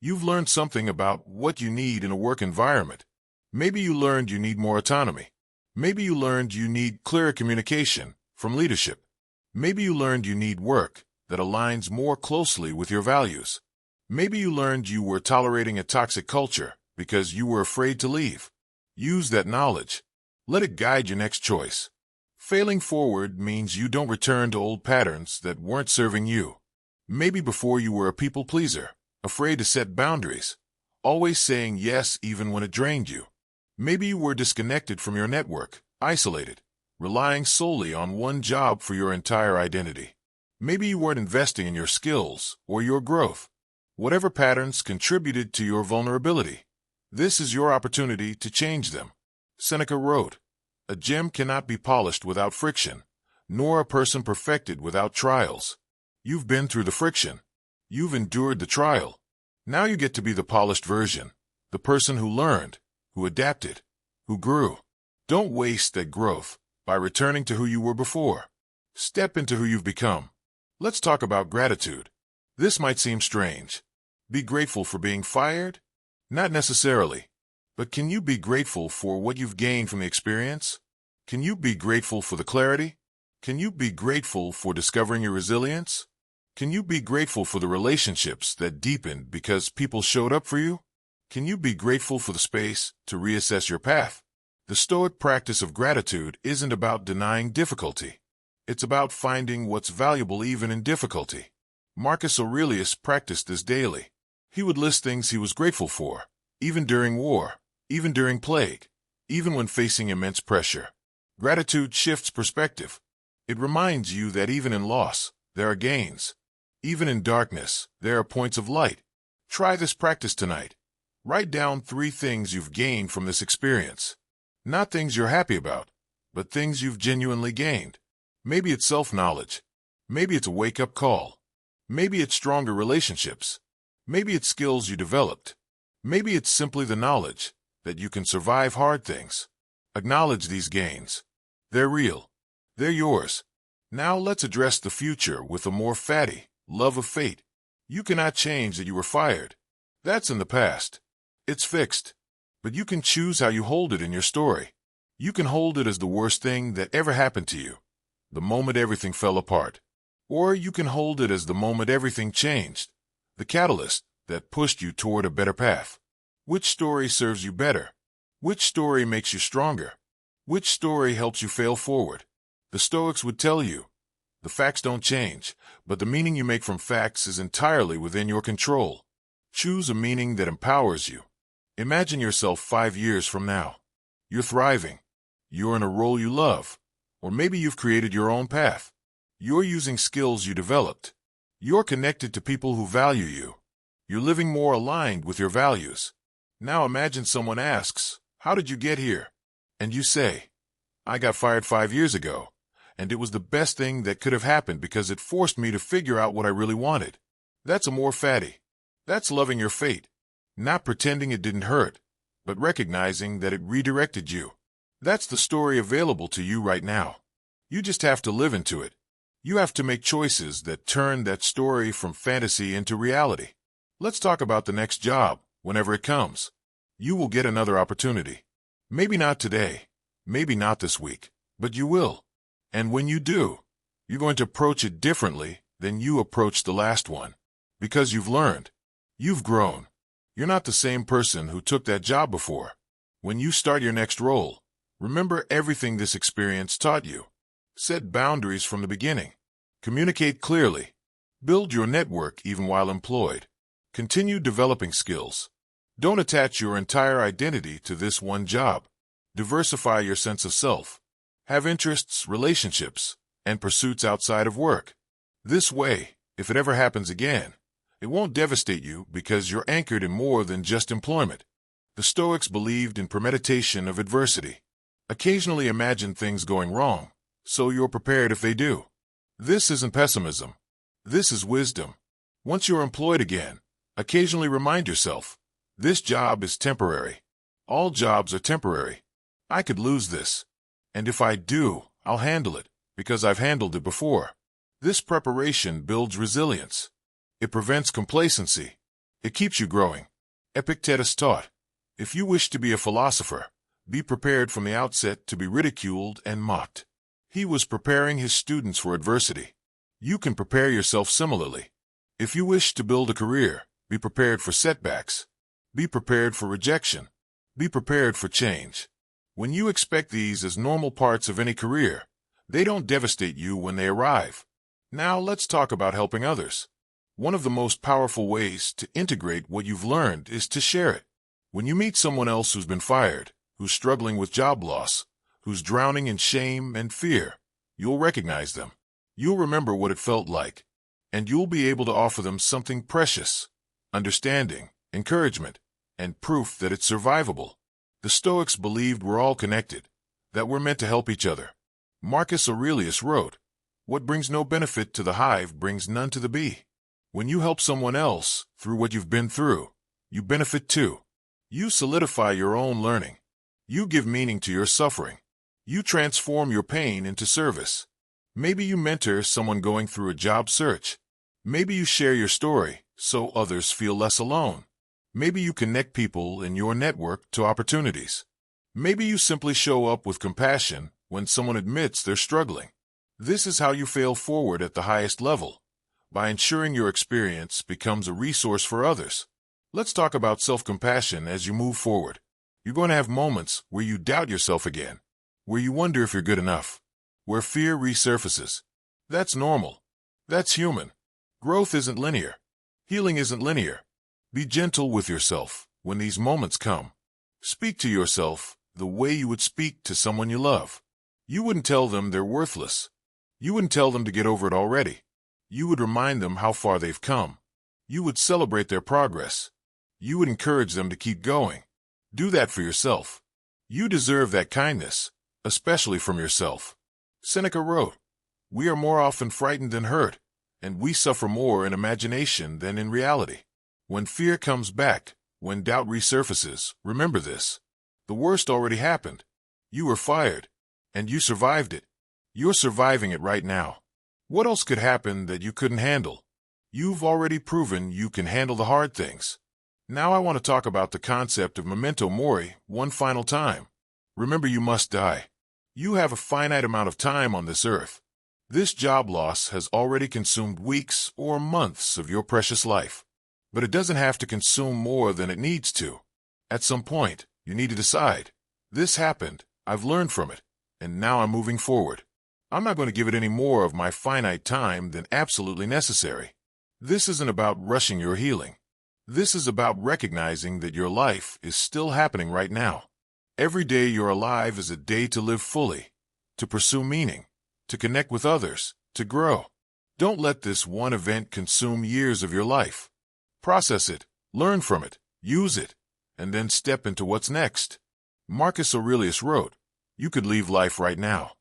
You've learned something about what you need in a work environment. Maybe you learned you need more autonomy. Maybe you learned you need clearer communication from leadership. Maybe you learned you need work that aligns more closely with your values. Maybe you learned you were tolerating a toxic culture because you were afraid to leave. Use that knowledge. Let it guide your next choice. Failing forward means you don't return to old patterns that weren't serving you. Maybe before you were a people pleaser, afraid to set boundaries, always saying yes even when it drained you. Maybe you were disconnected from your network, isolated, relying solely on one job for your entire identity. Maybe you weren't investing in your skills or your growth. Whatever patterns contributed to your vulnerability, This is your opportunity to change them. Seneca wrote, "A gem cannot be polished without friction, nor a person perfected without trials." You've been through the friction. You've endured the trial. Now you get to be the polished version, the person who learned, who adapted, who grew. Don't waste that growth by returning to who you were before. Step into who you've become. Let's talk about gratitude. This might seem strange. Be grateful for being fired? Not necessarily. But can you be grateful for what you've gained from the experience? Can you be grateful for the clarity? Can you be grateful for discovering your resilience? Can you be grateful for the relationships that deepened because people showed up for you? Can you be grateful for the space to reassess your path? The Stoic practice of gratitude isn't about denying difficulty. It's about finding what's valuable even in difficulty. Marcus Aurelius practiced this daily. He would list things he was grateful for, even during war, even during plague, even when facing immense pressure. Gratitude shifts perspective. It reminds you that even in loss, there are gains. Even in darkness, there are points of light. Try this practice tonight. Write down 3 things you've gained from this experience. Not things you're happy about, but things you've genuinely gained. Maybe it's self-knowledge. Maybe it's a wake-up call. Maybe it's stronger relationships. Maybe it's skills you developed. Maybe it's simply the knowledge that you can survive hard things. Acknowledge these gains. They're real. They're yours. Now let's address the future with Amor, Fati, love of fate. You cannot change that you were fired. That's in the past. It's fixed. But you can choose how you hold it in your story. You can hold it as the worst thing that ever happened to you, the moment everything fell apart. Or you can hold it as the moment everything changed, the catalyst that pushed you toward a better path. Which story serves you better? Which story makes you stronger? Which story helps you fail forward? The Stoics would tell you, the facts don't change, but the meaning you make from facts is entirely within your control. Choose a meaning that empowers you. Imagine yourself 5 years from now. You're thriving. You're in a role you love. Or maybe you've created your own path. You're using skills you developed. You're connected to people who value you. You're living more aligned with your values. Now imagine someone asks, "How did you get here?" And you say, "I got fired 5 years ago, and it was the best thing that could have happened because it forced me to figure out what I really wanted." That's Amor, Fati. That's loving your fate. Not pretending it didn't hurt, but recognizing that it redirected you. That's the story available to you right now. You just have to live into it. You have to make choices that turn that story from fantasy into reality. Let's talk about the next job, whenever it comes. You will get another opportunity. Maybe not today, maybe not this week, but you will. And when you do, you're going to approach it differently than you approached the last one. Because you've learned. You've grown. You're not the same person who took that job before. When you start your next role, remember everything this experience taught you. Set boundaries from the beginning. Communicate clearly. Build your network even while employed. Continue developing skills. Don't attach your entire identity to this one job. Diversify your sense of self. Have interests, relationships, and pursuits outside of work. This way, if it ever happens again, it won't devastate you because you're anchored in more than just employment. The Stoics believed in premeditation of adversity. Occasionally imagine things going wrong, so you're prepared if they do. This isn't pessimism. This is wisdom. Once you're employed again, occasionally remind yourself, this job is temporary. All jobs are temporary. I could lose this. And if I do, I'll handle it, because I've handled it before. This preparation builds resilience. It prevents complacency. It keeps you growing. Epictetus taught, if you wish to be a philosopher, be prepared from the outset to be ridiculed and mocked. He was preparing his students for adversity. You can prepare yourself similarly. If you wish to build a career, be prepared for setbacks. Be prepared for rejection. Be prepared for change. When you expect these as normal parts of any career, they don't devastate you when they arrive. Now let's talk about helping others. One of the most powerful ways to integrate what you've learned is to share it. When you meet someone else who's been fired, who's struggling with job loss, who's drowning in shame and fear, you'll recognize them. You'll remember what it felt like, and you'll be able to offer them something precious, understanding, encouragement, and proof that it's survivable. The Stoics believed we're all connected, that we're meant to help each other. Marcus Aurelius wrote, "What brings no benefit to the hive brings none to the bee." When you help someone else through what you've been through, you benefit too. You solidify your own learning. You give meaning to your suffering. You transform your pain into service. Maybe you mentor someone going through a job search. Maybe you share your story so others feel less alone. Maybe you connect people in your network to opportunities. Maybe you simply show up with compassion when someone admits they're struggling. This is how you fail forward at the highest level, by ensuring your experience becomes a resource for others. Let's talk about self-compassion as you move forward. You're going to have moments where you doubt yourself again, where you wonder if you're good enough, where fear resurfaces. That's normal. That's human. Growth isn't linear. Healing isn't linear. Be gentle with yourself when these moments come. Speak to yourself the way you would speak to someone you love. You wouldn't tell them they're worthless. You wouldn't tell them to get over it already. You would remind them how far they've come. You would celebrate their progress. You would encourage them to keep going. Do that for yourself. You deserve that kindness, especially from yourself. Seneca wrote, "We are more often frightened than hurt, and we suffer more in imagination than in reality." When fear comes back, when doubt resurfaces, remember this. The worst already happened. You were fired, and you survived it. You're surviving it right now. What else could happen that you couldn't handle? You've already proven you can handle the hard things. Now I want to talk about the concept of memento mori one final time. Remember, you must die. You have a finite amount of time on this earth. This job loss has already consumed weeks or months of your precious life. But it doesn't have to consume more than it needs to. At some point, you need to decide, this happened, I've learned from it, and now I'm moving forward. I'm not going to give it any more of my finite time than absolutely necessary. This isn't about rushing your healing. This is about recognizing that your life is still happening right now. Every day you're alive is a day to live fully, to pursue meaning, to connect with others, to grow. Don't let this one event consume years of your life. Process it, learn from it, use it, and then step into what's next. Marcus Aurelius wrote, "You could leave life right now."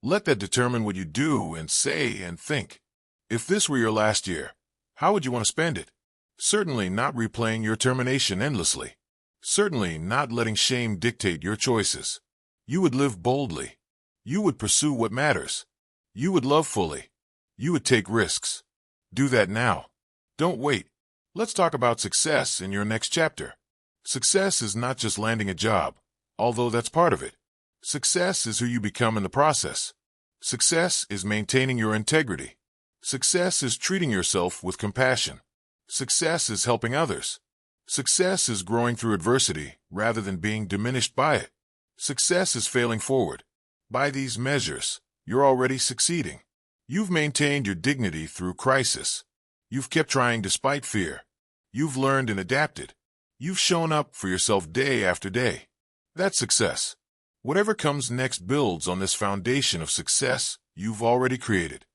Let that determine what you do and say and think. If this were your last year, how would you want to spend it? Certainly not replaying your termination endlessly. Certainly not letting shame dictate your choices. You would live boldly. You would pursue what matters. You would love fully. You would take risks. Do that now. Don't wait. Let's talk about success in your next chapter. Success is not just landing a job, although that's part of it. Success is who you become in the process. Success is maintaining your integrity. Success is treating yourself with compassion. Success is helping others. Success is growing through adversity rather than being diminished by it. Success is failing forward. By these measures, you're already succeeding. You've maintained your dignity through crisis. You've kept trying despite fear. You've learned and adapted. You've shown up for yourself day after day. That's success. Whatever comes next builds on this foundation of success you've already created.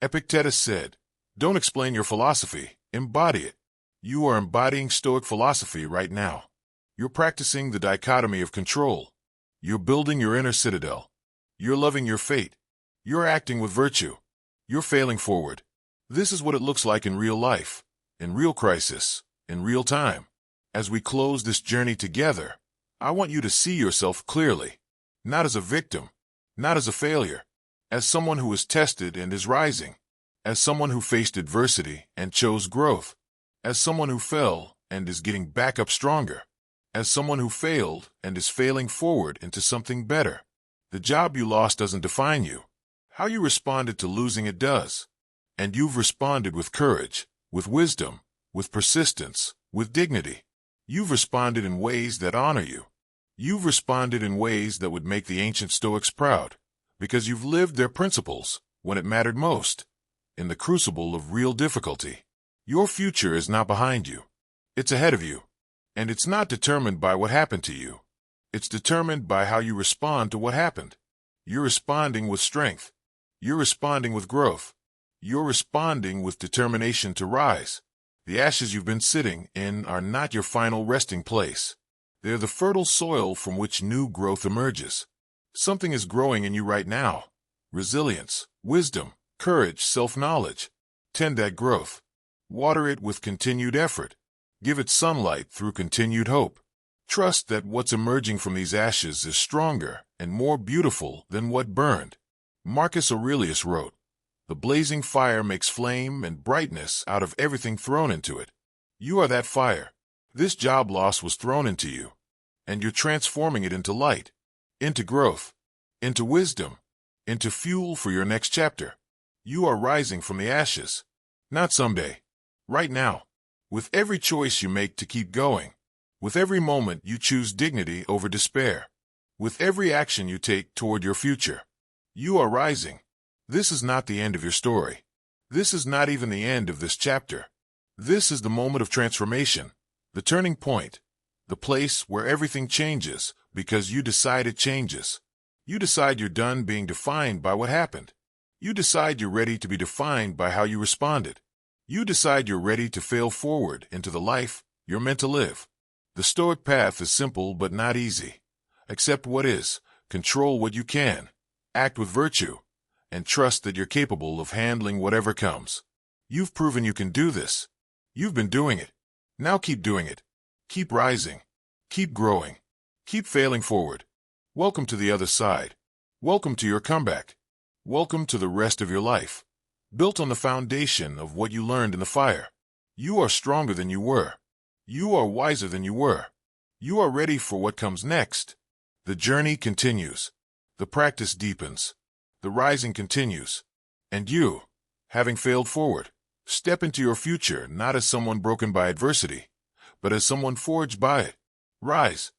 Epictetus said, "Don't explain your philosophy, embody it." You are embodying Stoic philosophy right now. You're practicing the dichotomy of control. You're building your inner citadel. You're loving your fate. You're acting with virtue. You're failing forward. This is what it looks like in real life, in real crisis, in real time. As we close this journey together, I want you to see yourself clearly, not as a victim, not as a failure, as someone who is tested and is rising, as someone who faced adversity and chose growth, as someone who fell and is getting back up stronger, as someone who failed and is failing forward into something better. The job you lost doesn't define you. How you responded to losing it does. And you've responded with courage, with wisdom, with persistence, with dignity. You've responded in ways that honor you. You've responded in ways that would make the ancient Stoics proud, because you've lived their principles when it mattered most, in the crucible of real difficulty. Your future is not behind you. It's ahead of you. And it's not determined by what happened to you. It's determined by how you respond to what happened. You're responding with strength. You're responding with growth. You're responding with determination to rise. The ashes you've been sitting in are not your final resting place. They're the fertile soil from which new growth emerges. Something is growing in you right now. Resilience, wisdom, courage, self-knowledge. Tend that growth. Water it with continued effort. Give it sunlight through continued hope. Trust that what's emerging from these ashes is stronger and more beautiful than what burned. Marcus Aurelius wrote, "The blazing fire makes flame and brightness out of everything thrown into it." You are that fire. This job loss was thrown into you, and you're transforming it into light, into growth, into wisdom, into fuel for your next chapter. You are rising from the ashes, not someday, right now. With every choice you make to keep going, with every moment you choose dignity over despair, with every action you take toward your future, you are rising. This is not the end of your story. This is not even the end of this chapter. This is the moment of transformation, the turning point, the place where everything changes because you decide it changes. You decide you're done being defined by what happened. You decide you're ready to be defined by how you responded. You decide you're ready to fail forward into the life you're meant to live. The Stoic path is simple but not easy. Accept what is, control what you can, act with virtue, and trust that you're capable of handling whatever comes. You've proven you can do this. You've been doing it. Now keep doing it. Keep rising. Keep growing. Keep failing forward. Welcome to the other side. Welcome to your comeback. Welcome to the rest of your life, built on the foundation of what you learned in the fire. You are stronger than you were. You are wiser than you were. You are ready for what comes next. The journey continues. The practice deepens. The rising continues. And you, having failed forward, step into your future not as someone broken by adversity, but as someone forged by it. Rise.